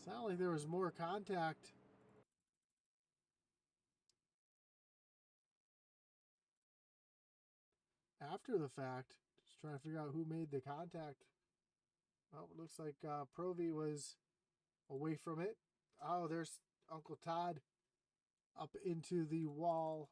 Sounded like there was more contact. After the fact, just trying to figure out who made the contact. Oh, it looks like Provy was away from it. Oh, there's Uncle Todd up into the wall.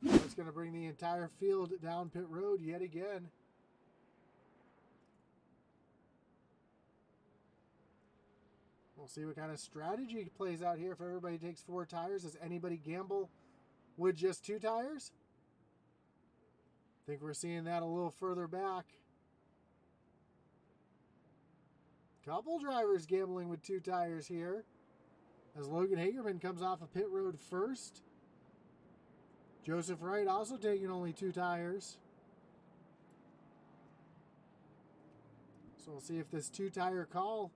It's going to bring the entire field down pit road yet again. We'll see what kind of strategy plays out here. If everybody takes 4 tires, does anybody gamble with just 2 tires? I think we're seeing that a little further back. Couple drivers gambling with 2 tires here, as Logan Hagerman comes off of pit road first. Joseph Wright also taking only 2 tires. So we'll see if this 2-tire call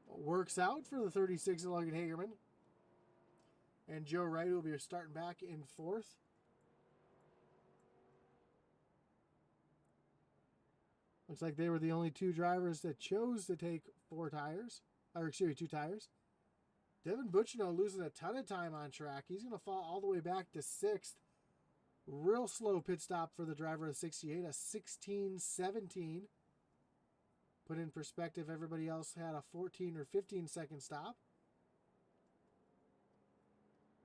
works out for the 36 of Logan Hagerman. And Joe Wright will be starting back in 4th. Looks like they were the only 2 drivers that chose to take 4 tires. Or excuse me, 2 tires. Devin Buchino losing a ton of time on track. He's going to fall all the way back to 6th. Real slow pit stop for the driver of 68, a 16-17. Put in perspective, everybody else had a 14 or 15 second stop.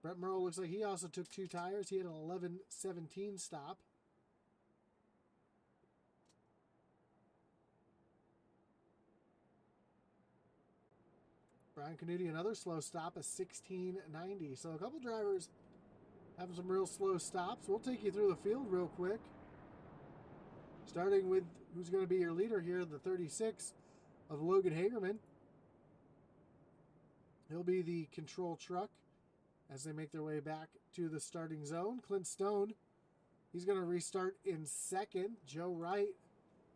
Brett Merle looks like he also took 2 tires. He had an 11-17 stop. Brian Canuti, another slow stop, a 16-90. So a couple drivers having some real slow stops. We'll take you through the field real quick. Starting with who's going to be your leader here, the 36 of Logan Hagerman. He'll be the control truck as they make their way back to the starting zone. Clint Stone, he's going to restart in 2nd. Joe Wright,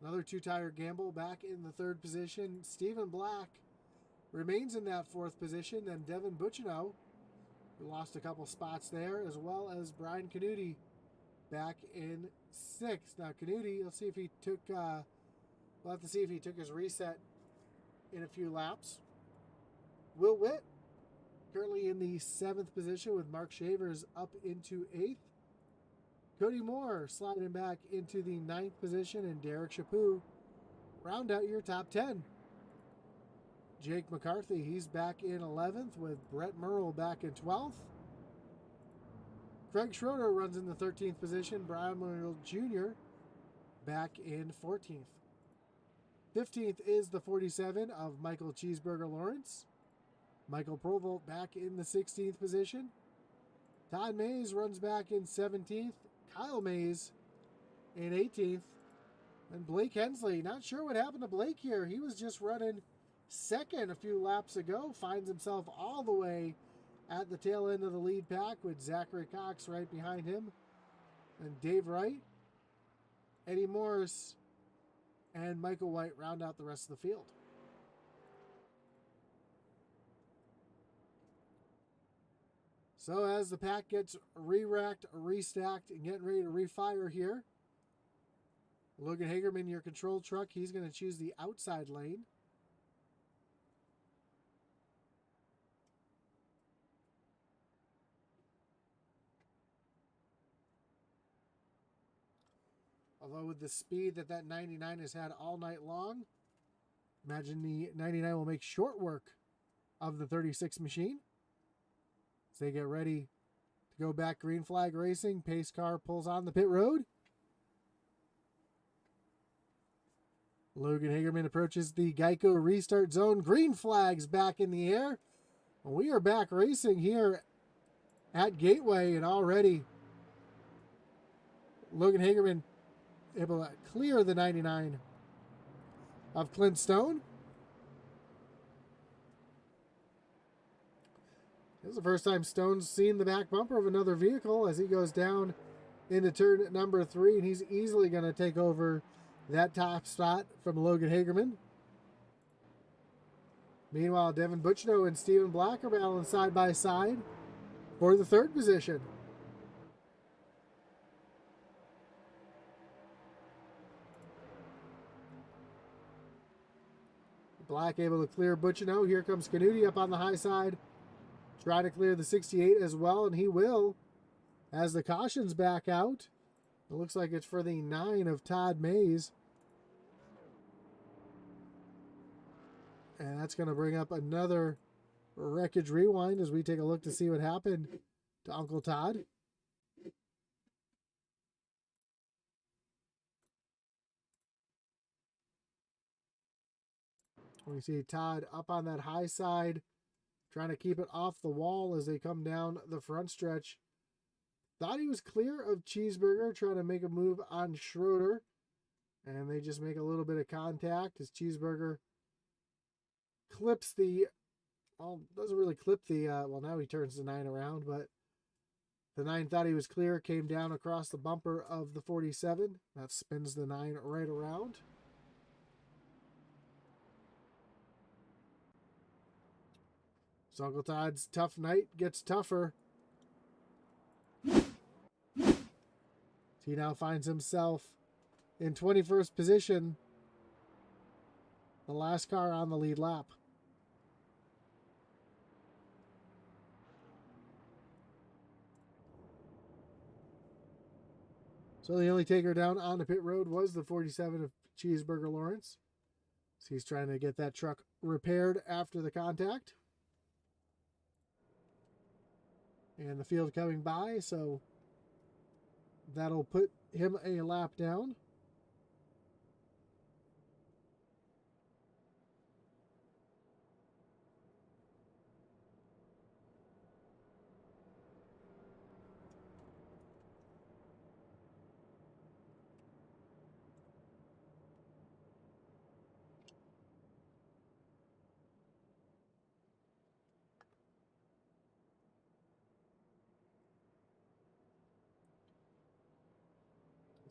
another 2-tire gamble, back in the 3rd position. Stephen Black remains in that 4th position. Then Devin Buchino, who lost a couple spots there, as well as Brian Canuti back in 6th. Now Canuti, let's see if he took, we'll have to see if he took his reset in a few laps. Will Witt, currently in the 7th position with Mark Shavers up into 8th. Cody Moore sliding back into the 9th position, and Derek Chaput round out your top 10. Jake McCarthy, he's back in 11th with Brett Merle back in 12th. Craig Schroeder runs in the 13th position. Brian Murrell Jr. back in 14th. 15th is the 47 of Michael Cheeseburger Lawrence. Michael Provolt back in the 16th position. Todd Mayse runs back in 17th. Kyle Mayse in 18th. And Blake Hensley, not sure what happened to Blake here. He was just running 2nd a few laps ago. Finds himself all the way at the tail end of the lead pack with Zachary Cox right behind him. And Dave Wright, Eddie Morris, and Michael White round out the rest of the field. So as the pack gets re-racked, restacked, and getting ready to refire here, Logan Hagerman, your control truck, he's going to choose the outside lane. Although with the speed that 99 has had all night long, imagine the 99 will make short work of the 36 machine. As they get ready to go back green flag racing, pace car pulls on the pit road. Logan Hagerman approaches the Geico restart zone. Green flags back in the air. We are back racing here at Gateway, and already Logan Hagerman able to clear the 99 of Clint Stone. This is the first time Stone's seen the back bumper of another vehicle as he goes down into turn number 3, and he's easily going to take over that top spot from Logan Hagerman. Meanwhile, Devin Buchino and Stephen Black are battling side by side for the 3rd position. Black able to clear Butchino. Here comes Canuti up on the high side. Try to clear the 68 as well, and he will. As the cautions back out, it looks like it's for the 9 of Todd Mayse. And that's going to bring up another wreckage rewind as we take a look to see what happened to Uncle Todd. We see Todd up on that high side, trying to keep it off the wall as they come down the front stretch. Thought he was clear of Cheeseburger, trying to make a move on Schroeder. And they just make a little bit of contact as Cheeseburger clips the, well, doesn't really clip the, well, now he turns the 9 around, but the 9 thought he was clear, came down across the bumper of the 47. That spins the 9 right around. So Uncle Todd's tough night gets tougher. He now finds himself in 21st position, the last car on the lead lap. So the only taker down on the pit road was the 47 of Cheeseburger Lawrence. So he's trying to get that truck repaired after the contact. And the field coming by, so that'll put him a lap down.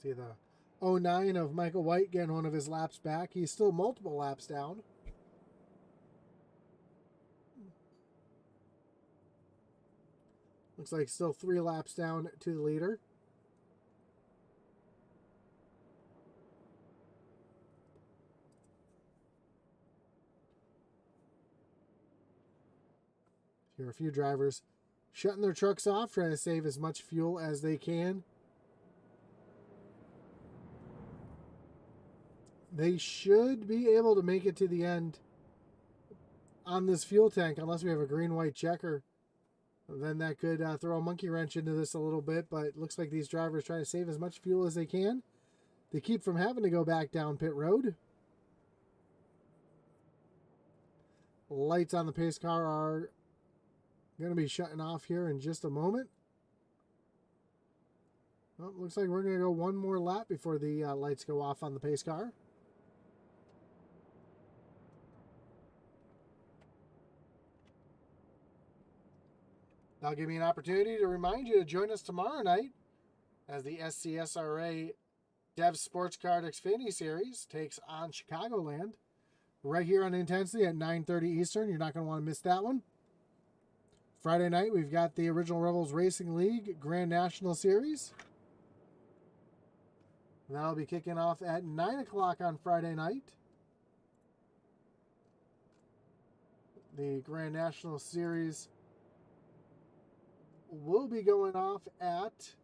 See the 09 of Michael White getting one of his laps back. He's still multiple laps down. Looks like still 3 laps down to the leader. Here are a few drivers shutting their trucks off, trying to save as much fuel as they can. They should be able to make it to the end on this fuel tank, unless we have a green-white checker. Then that could throw a monkey wrench into this a little bit, but it looks like these drivers try to save as much fuel as they can to keep from having to go back down pit road. Lights on the pace car are going to be shutting off here in just a moment. Well, looks like we're going to go one more lap before the lights go off on the pace car. That'll give me an opportunity to remind you to join us tomorrow night as the SCSRA Dev Sports Card Xfinity Series takes on Chicagoland right here on Intensity at 9:30 Eastern. You're not going to want to miss that one. Friday night, we've got the Original Rebels Racing League Grand National Series. That'll be kicking off at 9 o'clock on Friday night. The Grand National Series will be going off at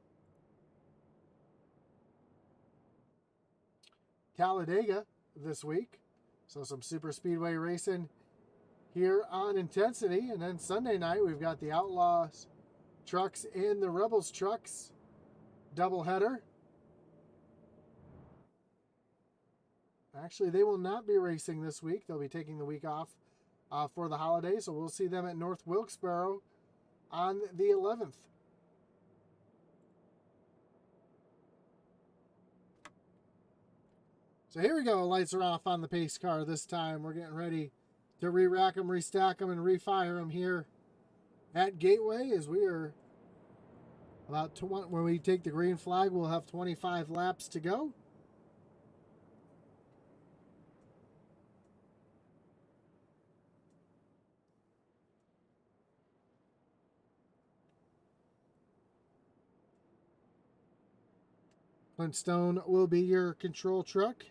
Talladega this week. So some super speedway racing here on Intensity. And then Sunday night, we've got the Outlaws trucks and the Rebels trucks doubleheader. Actually, they will not be racing this week. They'll be taking the week off for the holiday. So we'll see them at North Wilkesboro on the 11th. So here we go. Lights are off on the pace car this time. We're getting ready to re-rack them, restack them, and refire them here at Gateway as we are about 20. When we take the green flag, we'll have 25 laps to go. Flintstone will be your control truck.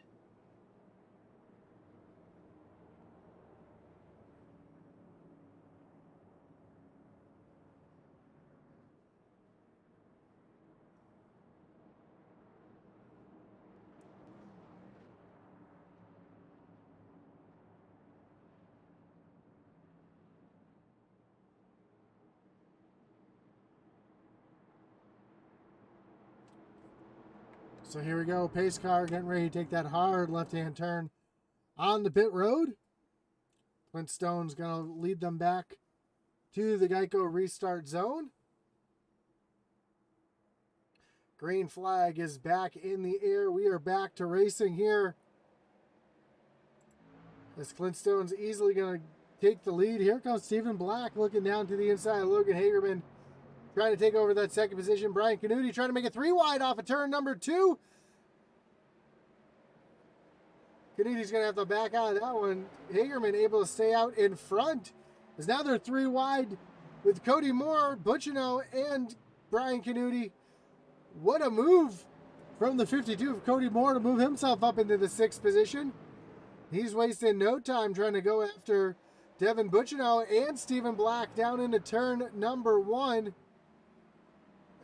So here we go. Pace car getting ready to take that hard left-hand turn on the pit road. Clint Stone's going to lead them back to the Geico restart zone. Green flag is back in the air. We are back to racing here. As Clint Stone's easily going to take the lead. Here comes Stephen Black looking down to the inside. Logan Hagerman trying to take over that second position. Brian Canuti trying to make it 3 wide off of turn number 2. Canuti's going to have to back out of that one. Hagerman able to stay out in front. As now they're 3 wide with Cody Moore, Butchino, and Brian Canuti. What a move from the 52 of Cody Moore to move himself up into the 6th position. He's wasting no time trying to go after Devin Butchino and Stephen Black down into turn number 1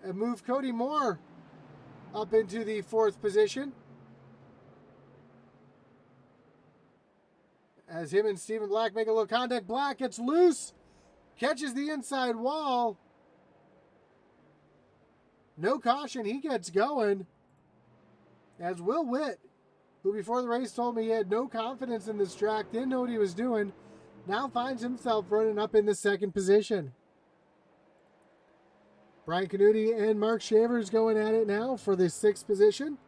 and move Cody Moore up into the 4th position. As him and Stephen Black make a little contact, Black gets loose, catches the inside wall. No caution, he gets going. As Will Witt, who before the race told me he had no confidence in this track, didn't know what he was doing, now finds himself running up in the 2nd position. Brian Canuti and Mark Shavers going at it now for the 6th position.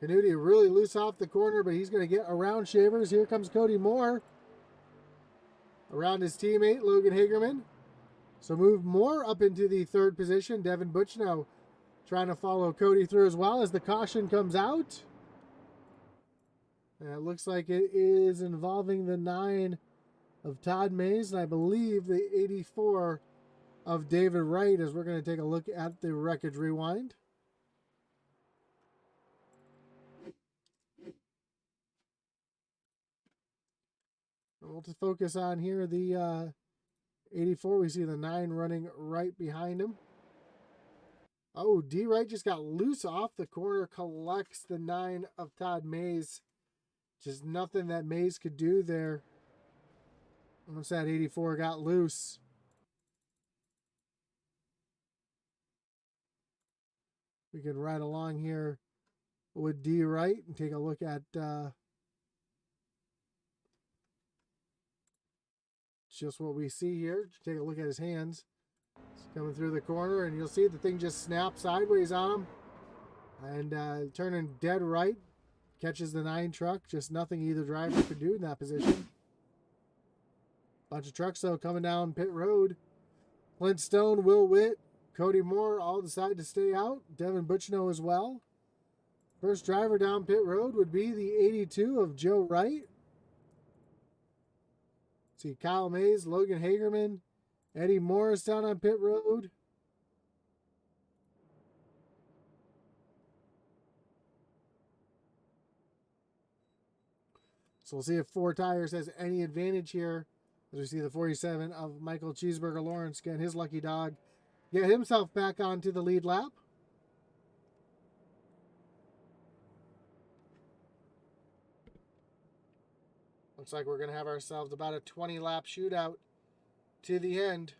Canuti really loose off the corner, but he's going to get around Shavers. Here comes Cody Moore. Around his teammate, Logan Hagerman. So move Moore up into the 3rd position. Devin Butchino trying to follow Cody through as well as the caution comes out. And it looks like it is involving the 9 of Todd Mayse, and I believe the 84 of David Wright, as we're going to take a look at the wreckage rewind. We'll just focus on here the 84. We see the 9 running right behind him. Oh, D. Wright just got loose off the corner, collects the 9 of Todd Mayse. Just nothing that Mayse could do there. Once that 84 got loose. We can ride along here with D. Wright and take a look at just what we see here. Take a look at his hands. It's coming through the corner, and you'll see the thing just snaps sideways on him. And turning dead right. Catches the 9 truck. Just nothing either driver could do in that position. Bunch of trucks, though, coming down pit road. Clint Stone, Will Witt, Cody Moore all decide to stay out. Devin Butchino as well. First driver down pit road would be the 82 of Joe Wright. See Kyle Mayse, Logan Hagerman, Eddie Morris down on pit road. So we'll see if 4 Tires has any advantage here. As we see the 47 of Michael Cheeseburger Lawrence getting his lucky dog, get himself back onto the lead lap. Looks like we're going to have ourselves about a 20-lap shootout to the end.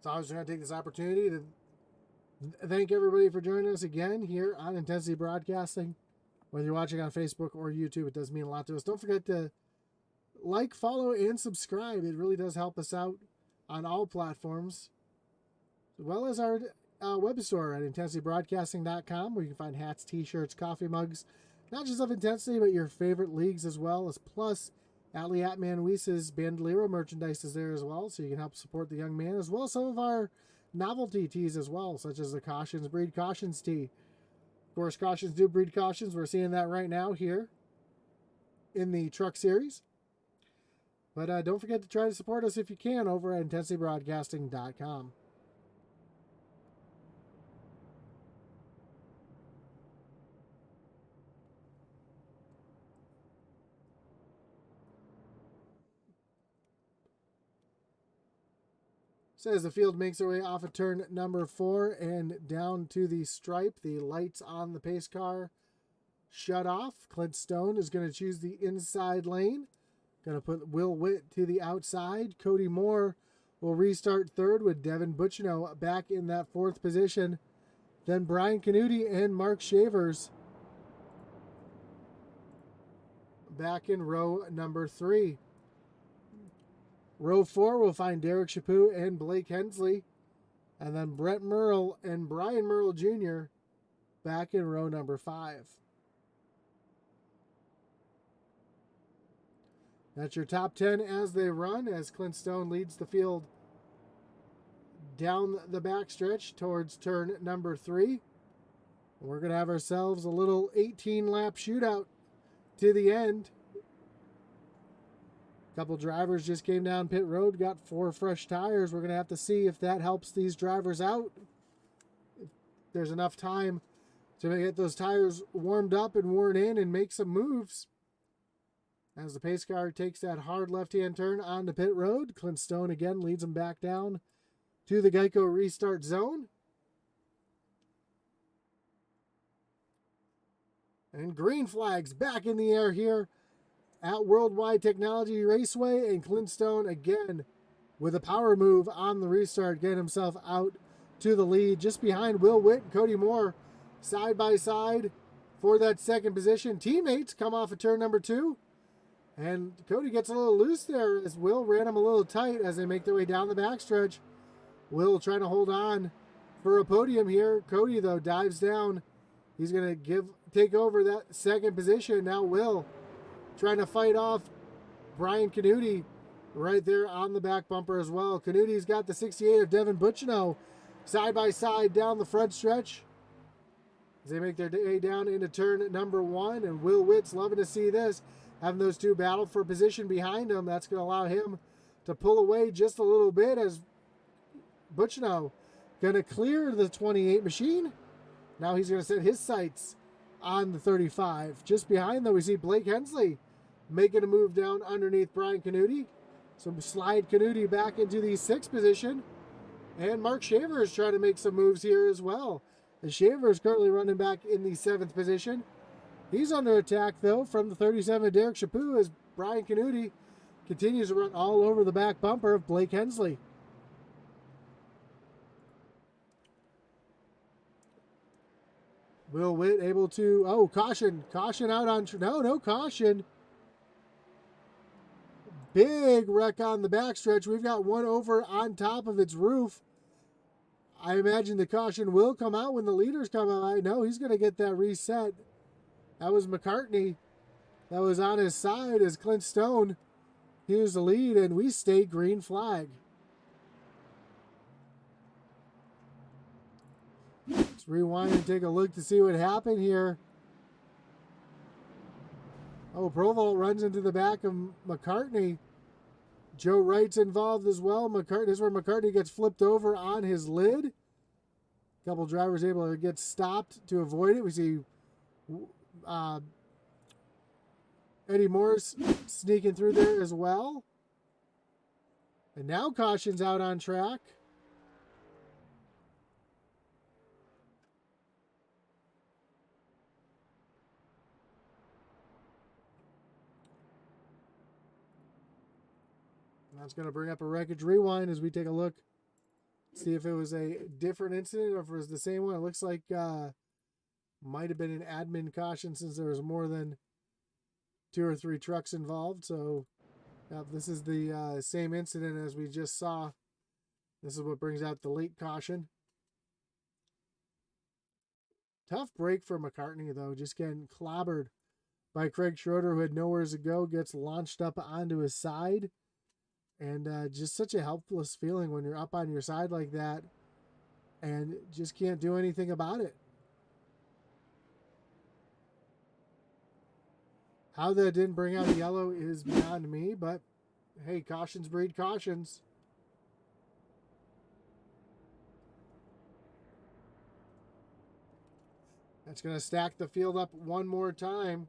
So I was going to take this opportunity to thank everybody for joining us again here on Intensity Broadcasting. Whether you're watching on Facebook or YouTube, it does mean a lot to us. Don't forget to like, follow, and subscribe. It really does help us out on all platforms, as well as our webstore at intensitybroadcasting.com, where you can find hats, t-shirts, coffee mugs, not just of Intensity, but your favorite leagues as well. As plus, Atlee Atman Weiss's Bandolero merchandise is there as well, so you can help support the young man, as well as some of our novelty tees as well, such as the Cautions Breed Cautions tee. Of course, cautions do breed cautions. We're seeing that right now here in the Truck Series. But don't forget to try to support us if you can over at intensitybroadcasting.com. So as the field makes their way off of turn number 4 and down to the stripe, the lights on the pace car shut off. Clint Stone is going to choose the inside lane. Going to put Will Witt to the outside. Cody Moore will restart third with Devin Butchino back in that 4th position. Then Brian Canuti and Mark Shavers back in row number 3. Row 4 will find Derek Chaput and Blake Hensley. And then Brett Merle and Brian Merle Jr. back in row number 5. That's your top 10 as they run, as Clint Stone leads the field down the backstretch towards turn number 3. We're going to have ourselves a little 18-lap shootout to the end. A couple drivers just came down pit road, got 4 fresh tires. We're going to have to see if that helps these drivers out. If there's enough time to get those tires warmed up and worn in and make some moves. As the pace car takes that hard left-hand turn onto pit road, Clint Stone again leads them back down to the Geico restart zone. And green flags back in the air here at Worldwide Technology Raceway, and Clint Stone again with a power move on the restart, getting himself out to the lead, just behind Will Witt and Cody Moore, side by side for that 2nd position. Teammates come off of turn number 2, and Cody gets a little loose there as Will ran him a little tight as they make their way down the backstretch. Will trying to hold on for a podium here. Cody, though, dives down. He's going to take over that 2nd position. Now Will trying to fight off Brian Canuti right there on the back bumper as well. Canuti's got the 68 of Devin Butchino side by side down the front stretch as they make their way down into turn number 1. And Will Witt's loving to see this, having those two battle for position behind him. That's going to allow him to pull away just a little bit as Butchino going to clear the 28 machine. Now he's going to set his sights on the 35. Just behind, though, we see Blake Hensley making a move down underneath Brian Canuti. So slide Canuti back into the 6th position. And Mark Shaver is trying to make some moves here as well. The Shaver is currently running back in the 7th position. He's under attack, though, from the 37 Derek Chaput as Brian Canuti continues to run all over the back bumper of Blake Hensley. Will Witt able to, oh, caution out on, no caution. Big wreck on the backstretch. We've got one over on top of its roof. I imagine the caution will come out when the leaders come out. I know he's going to get that reset. That was McCartney. That was on his side as Clint Stone. He was the lead, and we stayed green flag. Let's rewind and take a look to see what happened here. Oh, Provolt runs into the back of McCartney. Joe Wright's involved as well. This is where McCartney gets flipped over on his lid. A couple drivers able to get stopped to avoid it. We see Eddie Morris sneaking through there as well. And now caution's out on track. That's going to bring up a wreckage rewind as we take a look. See if it was a different incident or if it was the same one. It looks like might have been an admin caution since there was more than 2 or 3 trucks involved. So this is the same incident as we just saw. This is what brings out the late caution. Tough break for McCartney, though, just getting clobbered by Craig Schroeder, who had nowhere to go, gets launched up onto his side. And just such a helpless feeling when you're up on your side like that and just can't do anything about it. How that didn't bring out a yellow is beyond me, but hey, cautions breed cautions. That's going to stack the field up one more time.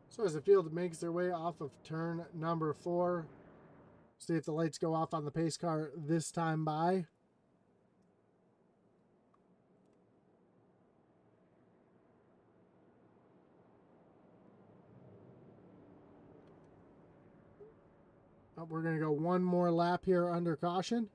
So as the field makes their way off of turn number 4, see if the lights go off on the pace car this time by. Oh, we're going to go one more lap here under caution.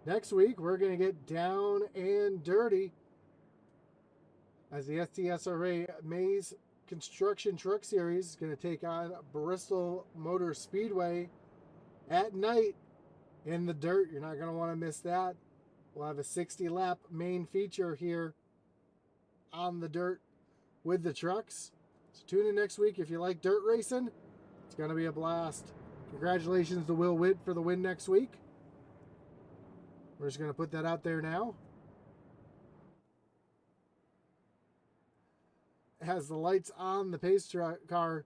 Next week, we're going to get down and dirty as the SCSRA Mayse Construction Truck Series is going to take on Bristol Motor Speedway at night in the dirt. You're not going to want to miss that. We'll have a 60-lap main feature here on the dirt with the trucks. So tune in next week if you like dirt racing. It's going to be a blast. Congratulations to Will Witt for the win next week. We're just going to put that out there now. As the lights on the pace car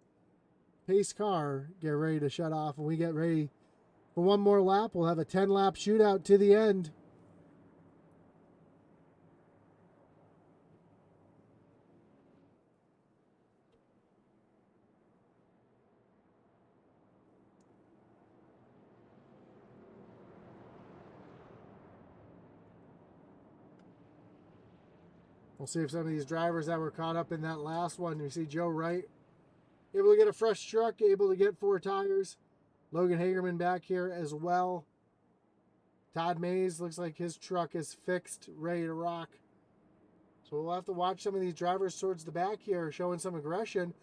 get ready to shut off, and we get ready for one more lap. We'll have a 10-lap shootout to the end. We'll see if some of these drivers that were caught up in that last one, you see Joe Wright able to get a fresh truck, able to get 4 tires. Logan Hagerman back here as well. Todd Mayse looks like his truck is fixed, ready to rock. So we'll have to watch some of these drivers towards the back here showing some aggression.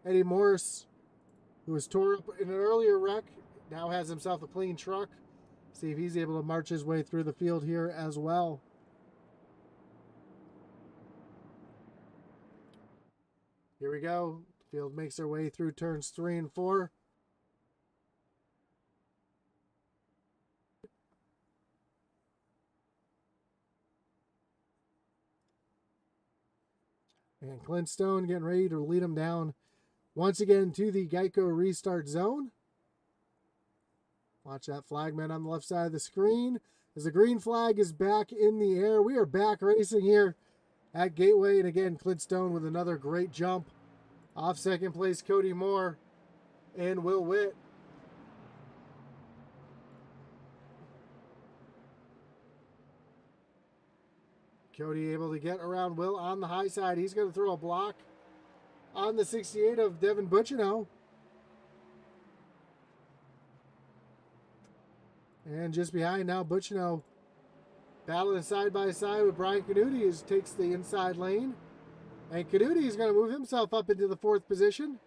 Eddie Morris, who was tore up in an earlier wreck, now has himself a clean truck. See if he's able to march his way through the field here as well. Here we go. The field makes their way through turns 3 and 4. And Clint Stone getting ready to lead them down once again to the Geico restart zone. Watch that flagman on the left side of the screen as the green flag is back in the air. We are back racing here at Gateway. And again, Clint Stone with another great jump. Off second place, Cody Moore and Will Witt. Cody able to get around Will on the high side. He's going to throw a block on the 68 of Devin Butchino. And just behind now, Butchino Battling side by side with Brian Canuti, who takes the inside lane. And Canuti is going to move himself up into the 4th position.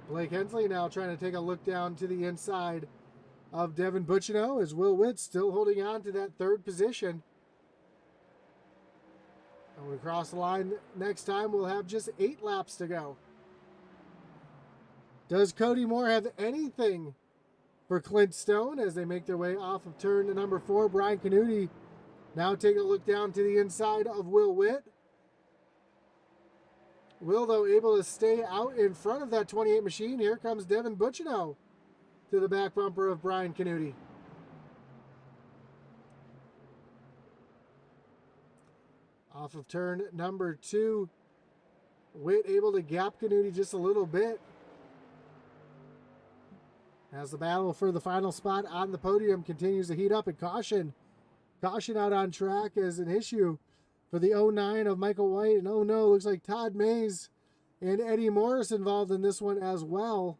Blake Hensley now trying to take a look down to the inside of Devin Bucciano, as Will Witt still holding on to that 3rd position. And we cross the line next time, we'll have just 8 laps to go. Does Cody Moore have anything for Clint Stone as they make their way off of turn to number 4? Brian Canuti now taking a look down to the inside of Will Witt. Will, though, able to stay out in front of that 28 machine. Here comes Devin Bucciano to the back bumper of Brian Canuti. Off of turn number 2, Witt able to gap Canuti just a little bit. As the battle for the final spot on the podium continues to heat up, and caution out on track is an issue for the 09 of Michael White. And oh no, looks like Todd Mayse and Eddie Morris involved in this one as well.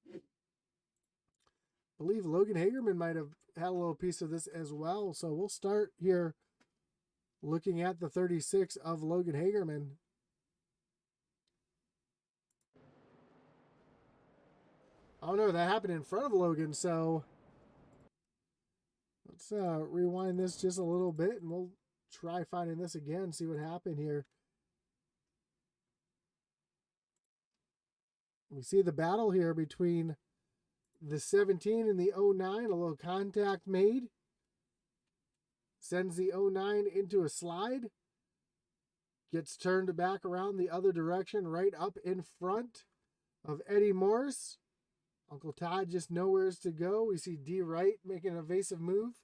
I believe Logan Hagerman might have had a little piece of this as well. So we'll start here looking at the 36 of Logan Hagerman. Oh no, that happened in front of Logan, so let's rewind this just a little bit and we'll try finding this again, see what happened here. We see the battle here between the 17 and the 09, a little contact made. Sends the 09 into a slide. Gets turned back around the other direction, right up in front of Eddie Morris. Uncle Todd just nowheres to go. We see D. Wright making an evasive move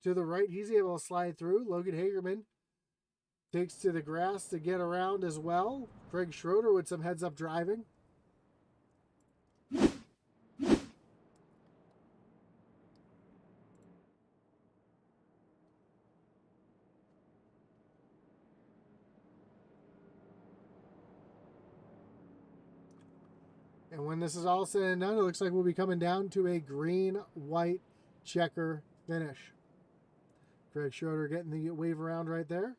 to the right. He's able to slide through. Logan Hagerman takes to the grass to get around as well. Craig Schroeder with some heads-up driving. And when this is all said and done, it looks like we'll be coming down to a green-white checker finish. Craig Schroeder getting the wave around right there.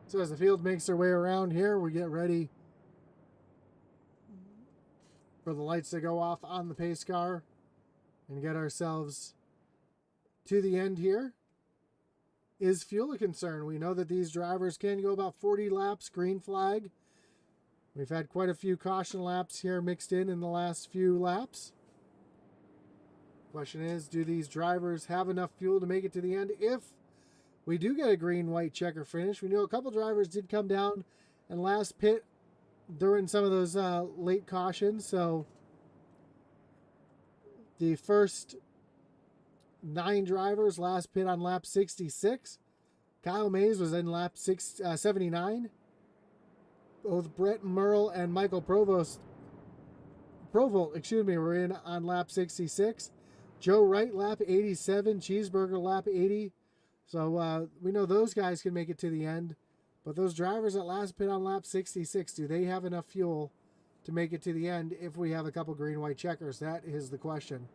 So as the field makes their way around here, we get ready for the lights to go off on the pace car and get ourselves to the end here. Is fuel a concern? We know that these drivers can go about 40 laps, green flag. We've had quite a few caution laps here mixed in the last few laps. Question is, do these drivers have enough fuel to make it to the end? If we do get a green-white checker finish, we know a couple drivers did come down and last pit during some of those late cautions. So the first 9 drivers last pit on lap 66. Kyle Mayse was in lap 79. Both Brett Merle and Michael Provolt, were in on lap 66. Joe Wright, lap 87. Cheeseburger, lap 80. So we know those guys can make it to the end. But those drivers that last pit on lap 66, do they have enough fuel to make it to the end if we have a couple green-white checkers? That is the question.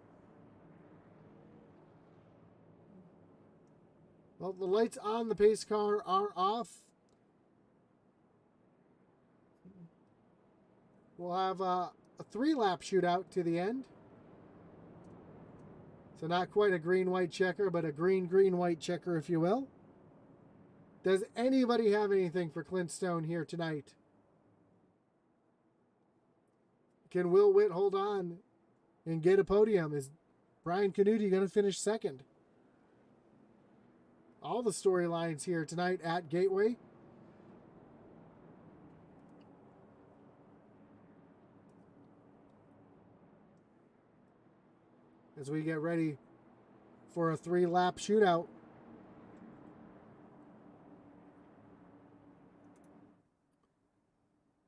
Well, the lights on the pace car are off. We'll have a 3-lap shootout to the end. So not quite a green-white checker, but a green-green-white checker, if you will. Does anybody have anything for Clint Stone here tonight? Can Will Witt hold on and get a podium? Is Brian Canuti going to finish second? All the storylines here tonight at Gateway. As we get ready for a 3-lap shootout.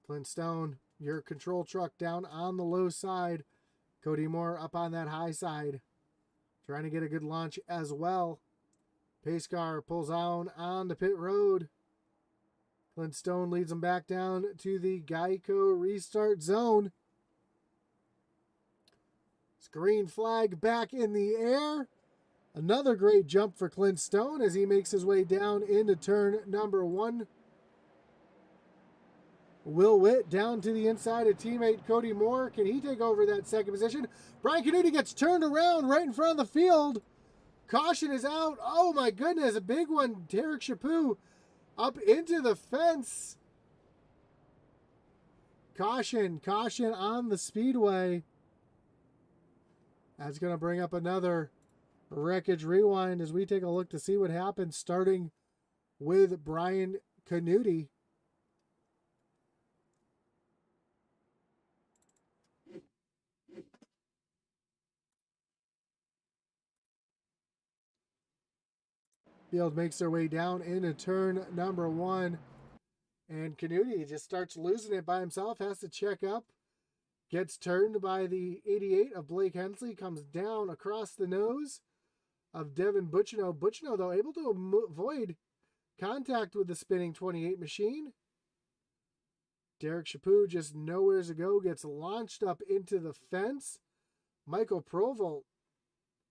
Clint Stone, your control truck down on the low side. Cody Moore up on that high side. Trying to get a good launch as well. Pace car pulls out on the pit road. Clint Stone leads them back down to the Geico restart zone. Green flag back in the air. Another great jump for Clint Stone as he makes his way down into turn number 1. Will Witt down to the inside of teammate Cody Moore. Can he take over that second position? Brian Canuti gets turned around right in front of the field. Caution is out. Oh my goodness, a big one. Derek Chaput up into the fence. Caution on the speedway. That's going to bring up another wreckage rewind as we take a look to see what happens, starting with Brian Canuti. Field makes their way down into turn number 1. And Canuti just starts losing it by himself, has to check up. Gets turned by the 88 of Blake Hensley, comes down across the nose of Devin Butchino. Butchino, though, able to avoid contact with the spinning 28 machine. Derek Chaput just nowhere to go, gets launched up into the fence. Michael Provolt,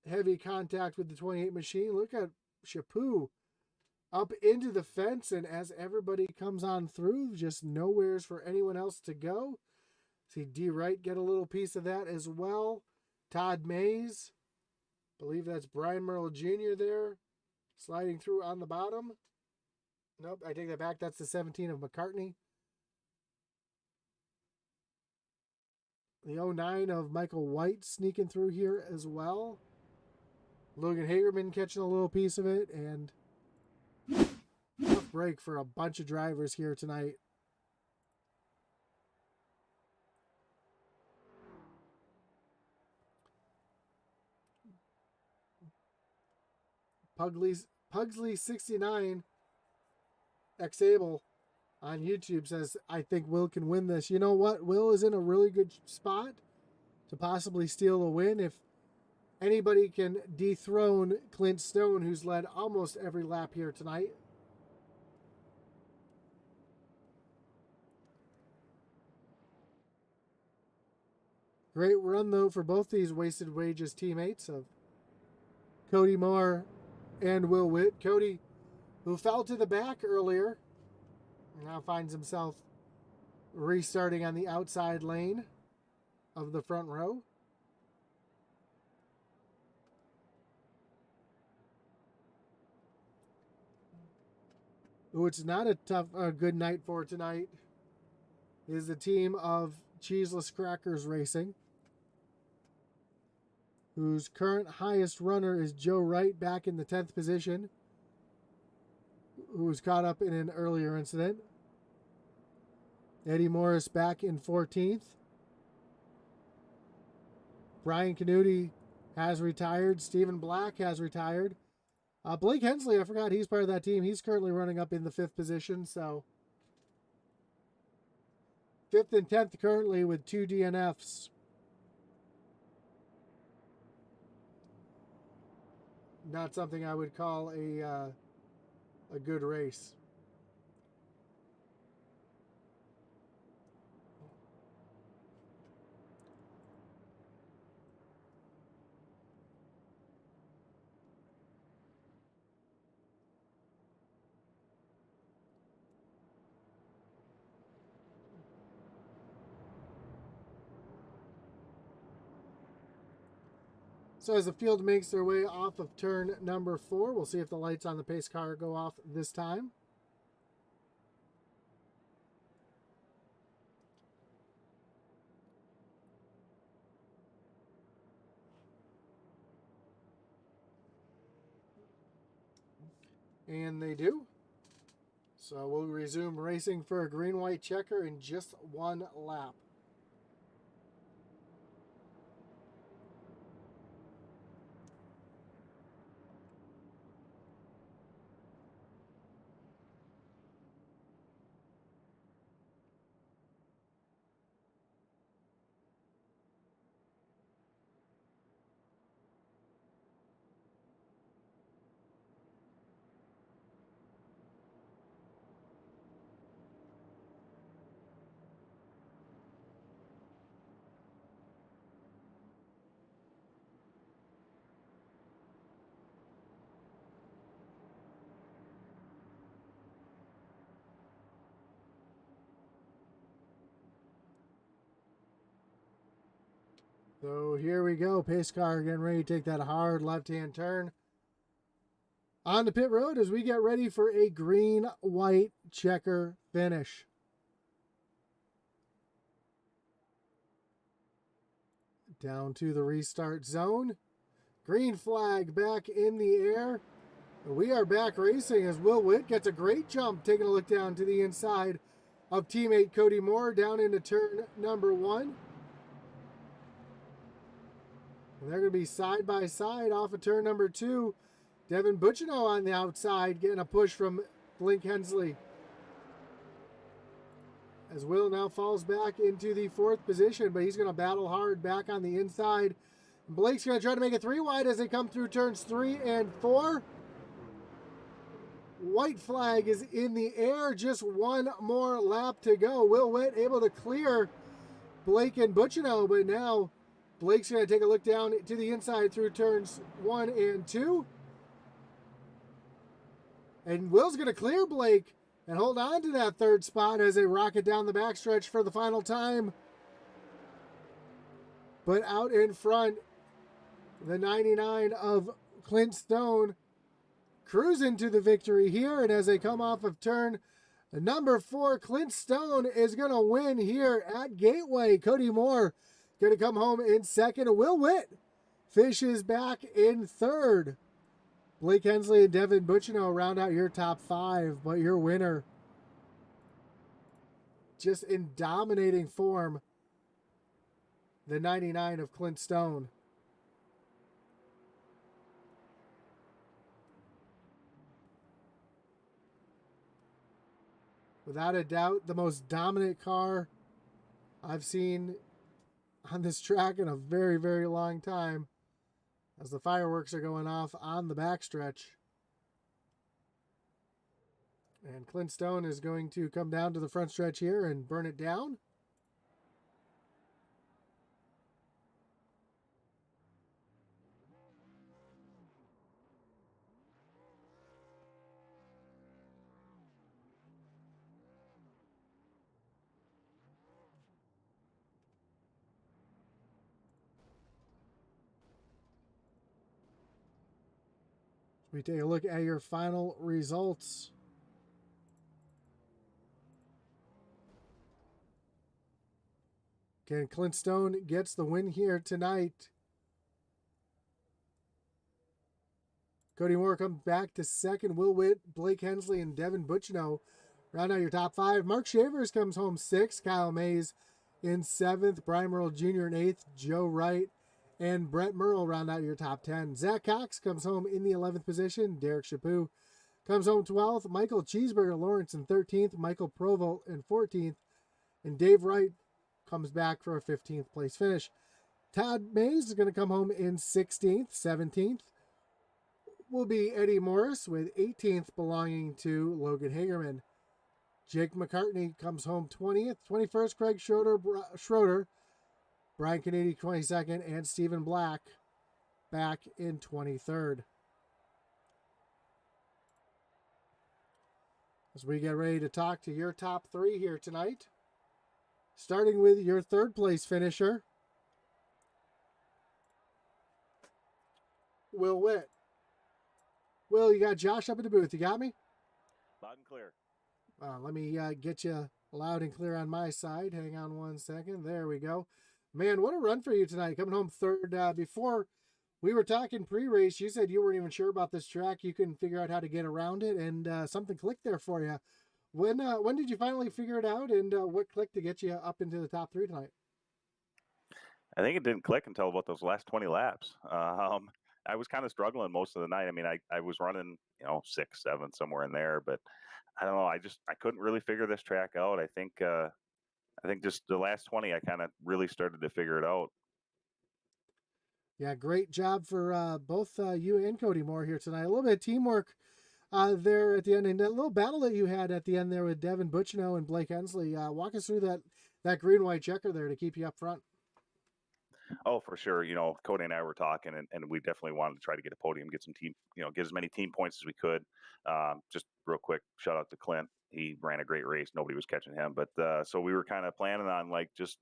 heavy contact with the 28 machine. Look at Chaput up into the fence, and as everybody comes on through, just nowhere's for anyone else to go. See D. Wright get a little piece of that as well. Todd Mayse, believe that's Brian Merle Jr. there, sliding through on the bottom. Nope, I take that back. That's the 17 of McCartney. The 09 of Michael White sneaking through here as well. Logan Hagerman catching a little piece of it, and tough break for a bunch of drivers here tonight. Pugsley69 Xable on YouTube says, I think Will can win this. You know what? Will is in a really good spot to possibly steal a win if anybody can dethrone Clint Stone, who's led almost every lap here tonight. Great run, though, for both these wasted wages teammates of Cody Moore and Will Witt. Cody, who fell to the back earlier, now finds himself restarting on the outside lane of the front row. Who it's not a good night for tonight is the team of Cheeseless Crackers Racing, whose current highest runner is Joe Wright back in the 10th position, who was caught up in an earlier incident. Eddie Morris back in 14th. Brian Canuti has retired. Stephen Black has retired. Blake Hensley, I forgot he's part of that team. He's currently running up in the 5th position. So 5th and 10th currently with 2 DNFs. Not something I would call a good race. So as the field makes their way off of turn number 4, we'll see if the lights on the pace car go off this time. And they do. So we'll resume racing for a green-white checker in just one lap. So here we go. Pace car getting ready to take that hard left-hand turn on the pit road as we get ready for a green-white checker finish. Down to the restart zone. Green flag back in the air. We are back racing as Will Witt gets a great jump, taking a look down to the inside of teammate Cody Moore down into turn number 1. And they're going to be side by side off of turn number 2. Devin Butchino on the outside getting a push from Blake Hensley. As Will now falls back into the 4th position, but he's going to battle hard back on the inside. And Blake's going to try to make it 3 wide as they come through turns 3 and 4. White flag is in the air. Just one more lap to go. Will Witt able to clear Blake and Butchino, but now Blake's going to take a look down to the inside through turns 1 and 2. And Will's going to clear Blake and hold on to that 3rd spot as they rocket down the backstretch for the final time. But out in front, the 99 of Clint Stone cruising to the victory here. And as they come off of turn number 4, Clint Stone is going to win here at Gateway. Cody Moore going to come home in 2nd. Will Witt fishes back in 3rd. Blake Hensley and Devin Butchino round out your top 5, but your winner, just in dominating form, the 99 of Clint Stone. Without a doubt, the most dominant car I've seen on this track in a very, very long time as the fireworks are going off on the backstretch. And Clint Stone is going to come down to the front stretch here and burn it down. We take a look at your final results. Again, Clint Stone gets the win here tonight. Cody Moore comes back to 2nd. Will Witt, Blake Hensley, and Devin Butchino round out your top 5. Mark Shavers comes home 6th. Kyle Mayse in 7th. Brian Merle Jr. in 8th. Joe Wright and Brett Merle round out your top 10. Zach Cox comes home in the 11th position. Derek Chaput comes home 12th. Michael Cheeseburger Lawrence in 13th. Michael Provo in 14th. And Dave Wright comes back for a 15th place finish. Todd Mayse is going to come home in 16th. 17th will be Eddie Morris with 18th belonging to Logan Hagerman. Jake McCartney comes home 20th. 21st, Craig Schroeder. Brian Kennedy 22nd, and Stephen Black back in 23rd. As we get ready to talk to your top 3 here tonight, starting with your 3rd place finisher, Will Witt. Will, you got Josh up in the booth. You got me? Loud and clear. Let me get you loud and clear on my side. Hang on one second. There we go. Man, what a run for you tonight. Coming home third. Before we were talking pre-race, you said you weren't even sure about this track. You couldn't figure out how to get around it, and something clicked there for you. When did you finally figure it out, and what clicked to get you up into the top three tonight? I think it didn't click until about those last 20 laps. I was kind of struggling most of the night. I mean, I was running, 6, 7, somewhere in there, but I don't know. I couldn't really figure this track out. I think just the last 20, I kind of really started to figure it out. Yeah, great job for both you and Cody Moore here tonight. A little bit of teamwork there at the end, and that little battle that you had at the end there with Devin Butchino and Blake Hensley. Walk us through that green white checker there to keep you up front. Oh, for sure. Cody and I were talking, and we definitely wanted to try to get a podium, get some team, get as many team points as we could. Just real quick, shout out to Clint. He ran a great race. Nobody was catching him, but so we were kind of planning on just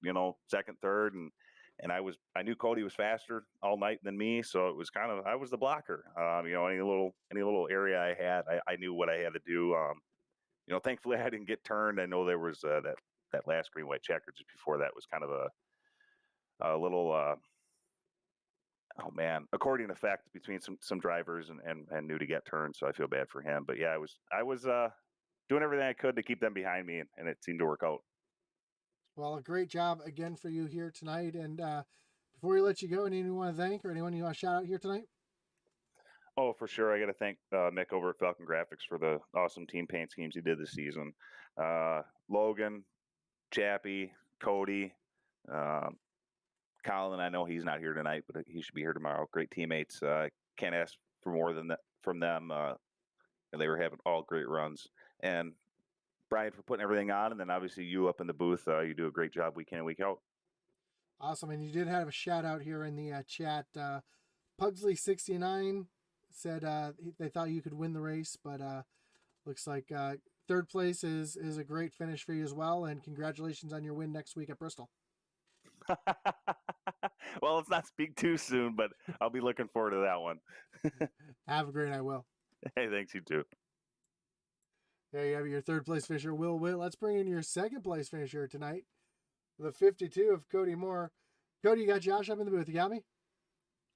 second, third, and I knew Cody was faster all night than me, so it was kind of I was the blocker. Any little area I had, I knew what I had to do. Thankfully I didn't get turned. I know there was that last green white checker just before that was kind of a little oh man, accordion effect between some drivers and knew to get turned, so I feel bad for him. But yeah, I was doing everything I could to keep them behind me, and it seemed to work out. Well, a great job again for you here tonight. And before we let you go, anyone you want to thank or anyone you want to shout out here tonight? Oh, for sure. I got to thank Mick over at Falcon Graphics for the awesome team paint schemes he did this season. Logan, Chappie, Cody, Colin. I know he's not here tonight, but he should be here tomorrow. Great teammates. Can't ask for more than that from them. And they were having all great runs. And Brian for putting everything on, and then obviously you up in the booth. You do a great job week in and week out. Awesome. And you did have a shout out here in the chat. Pugsley69 said they thought you could win the race, but looks like third place is a great finish for you as well. And congratulations on your win next week at Bristol. Well, let's not speak too soon, but I'll be looking forward to that one. Have a great night, Will. Hey, thanks, you too. There you have your third place finisher, Will Witt. Let's bring in your second place finisher tonight, the 52 of Cody Moore. Cody, you got Josh up in the booth. You got me?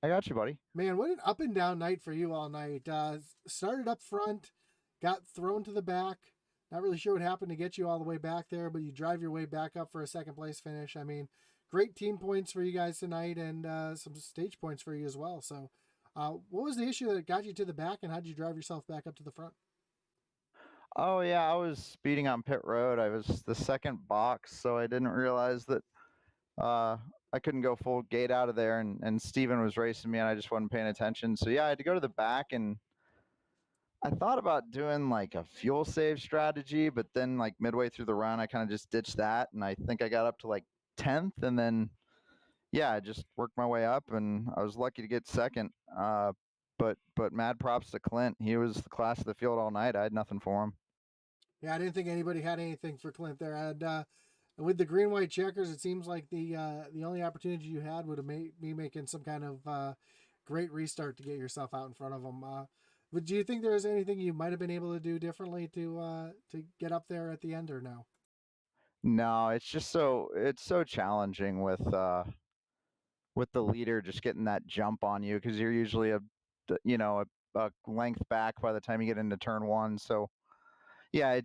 I got you, buddy. Man, what an up and down night for you all night. Started up front, got thrown to the back. Not really sure what happened to get you all the way back there, but you drive your way back up for a second place finish. I mean, great team points for you guys tonight, and some stage points for you as well. So, what was the issue that got you to the back, and how did you drive yourself back up to the front? Oh, yeah, I was speeding on pit road. I was the second box, so I didn't realize that I couldn't go full gate out of there, and Steven was racing me, and I just wasn't paying attention. So, yeah, I had to go to the back, and I thought about doing like a fuel save strategy, but then like midway through the run, I kind of just ditched that, and I think I got up to like 10th, and then yeah, I just worked my way up, and I was lucky to get second. But mad props to Clint. He was the class of the field all night. I had nothing for him. Yeah, I didn't think anybody had anything for Clint there. I had, with the green white checkers, it seems like the only opportunity you had would have be making some kind of great restart to get yourself out in front of them. But do you think there was anything you might have been able to do differently to get up there at the end, or no? No, it's so challenging with the leader just getting that jump on you, because you're usually a length back by the time you get into turn one. So yeah, I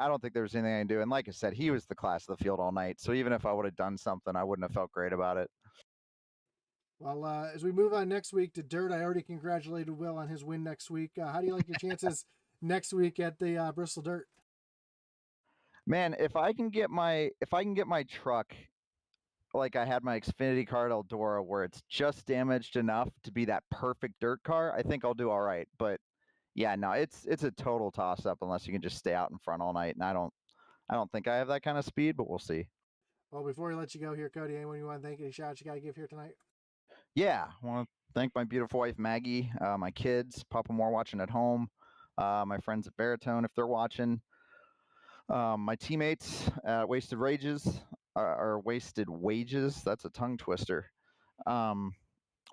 don't think there was anything I can do. And like I said, he was the class of the field all night. So even if I would have done something, I wouldn't have felt great about it. Well, as we move on next week to dirt, I already congratulated Will on his win next week. How do you like your chances next week at the Bristol Dirt? Man, if I can get my truck like I had my Xfinity car at Eldora, where it's just damaged enough to be that perfect dirt car, I think I'll do all right. But yeah, no, it's a total toss up unless you can just stay out in front all night. And I don't think I have that kind of speed, but we'll see. Well, before we let you go here, Cody, anyone you want to thank, any shout outs you got to give here tonight? Yeah, I want to thank my beautiful wife, Maggie, my kids, Papa Moore watching at home, my friends at Baritone, if they're watching, my teammates at Wasted Wages, or Wasted Wages. That's a tongue twister.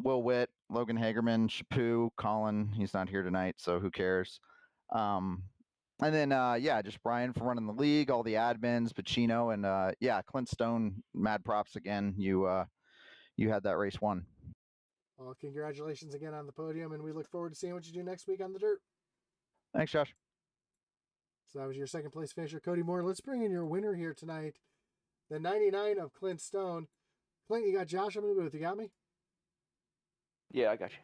Will Witt, Logan Hagerman, Chapu, Colin. He's not here tonight, so who cares? And then, just Brian for running the league, all the admins, Pacino, and Clint Stone. Mad props again. You had that race won. Well, congratulations again on the podium, and we look forward to seeing what you do next week on the dirt. Thanks, Josh. So that was your second place finisher, Cody Moore. Let's bring in your winner here tonight, the 99 of Clint Stone. Clint, you got Josh up in the booth. You got me? Yeah, I got you.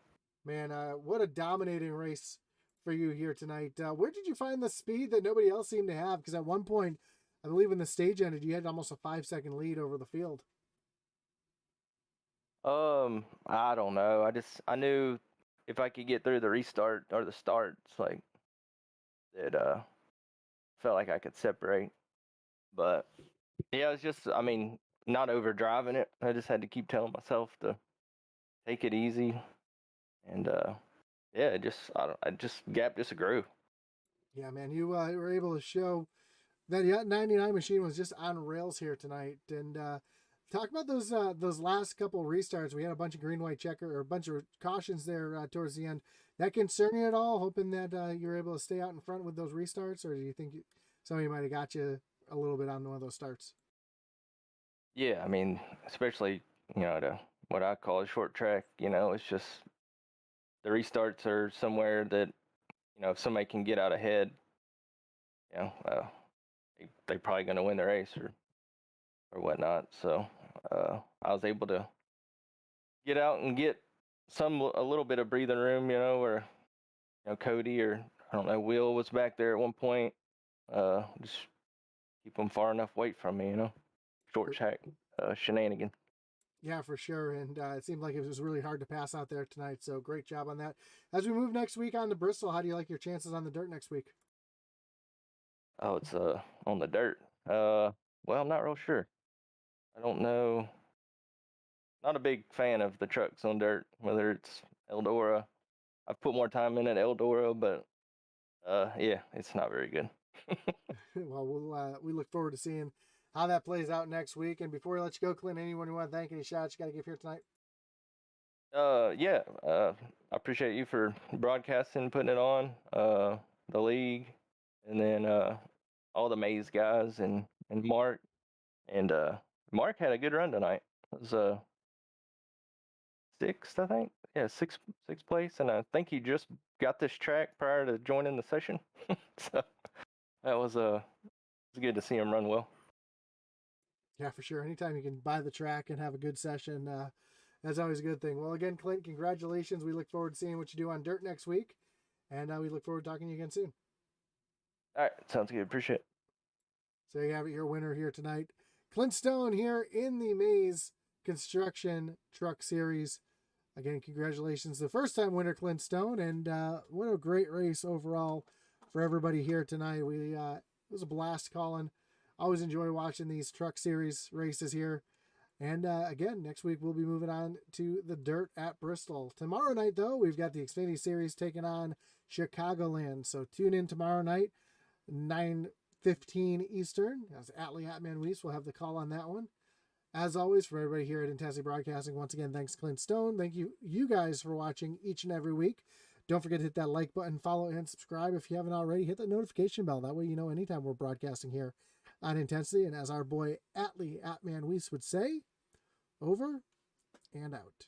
Man, what a dominating race for you here tonight. Where did you find the speed that nobody else seemed to have? Because at one point, I believe when the stage ended, you had almost a 5-second lead over the field. I don't know. I knew if I could get through the restart or the starts, like it felt like I could separate. But yeah, it's just, I mean, not over driving it. I just had to keep telling myself to take it easy. And yeah, gap just grew. Yeah, man, you were able to show that 99 machine was just on rails here tonight. And talk about those last couple restarts. We had a bunch of green, white checker, or a bunch of cautions there towards the end. That concern you at all? Hoping that you were able to stay out in front with those restarts, or do you think somebody might have got you a little bit on one of those starts? Yeah, I mean, especially, what I call a short track, it's just the restarts are somewhere that, if somebody can get out ahead, they probably going to win the race or whatnot. So I was able to get out and get a little bit of breathing room, or Cody or I don't know, Will was back there at one point. Just keep them far enough away from me, short track shenanigan. Yeah, for sure. And it seemed like it was really hard to pass out there tonight. So great job on that. As we move next week on to Bristol, how do you like your chances on the dirt next week? Oh, it's on the dirt. Well, I'm not real sure. I don't know. Not a big fan of the trucks on dirt, whether it's Eldora. I've put more time in at Eldora, but yeah, it's not very good. Well, we look forward to seeing how that plays out next week. And before we let you go, Clint, anyone you want to thank, any shots you got to give here tonight? Yeah, I appreciate you for broadcasting, putting it on, the league, and then all the Mayse guys and Mark. And Mark had a good run tonight. It was sixth, I think. Yeah, sixth place, and I think he just got this track prior to joining the session. So that was good to see him run well. Yeah, for sure. Anytime you can buy the track and have a good session, that's always a good thing. Well, again, Clint, congratulations. We look forward to seeing what you do on dirt next week, and we look forward to talking to you again soon. All right, sounds good. Appreciate it. So you have it, your winner here tonight, Clint Stone, here in the Mayse Construction Truck Series. Again, congratulations, the first-time winner, Clint Stone, and what a great race overall for everybody here tonight. It was a blast, Colin. Always enjoy watching these truck series races here. And again, next week we'll be moving on to the dirt at Bristol. Tomorrow night, though, we've got the Xfinity Series taking on Chicagoland. So tune in tomorrow night, 9:15 Eastern. As Atlee Atman Weiss will have the call on that one. As always, for everybody here at Intensity Broadcasting, once again, thanks Clint Stone. Thank you guys for watching each and every week. Don't forget to hit that like button, follow, and subscribe if you haven't already. Hit the notification bell. That way you know anytime we're broadcasting here on Intensity. And as our boy Atlee Atman Weiss would say, over and out.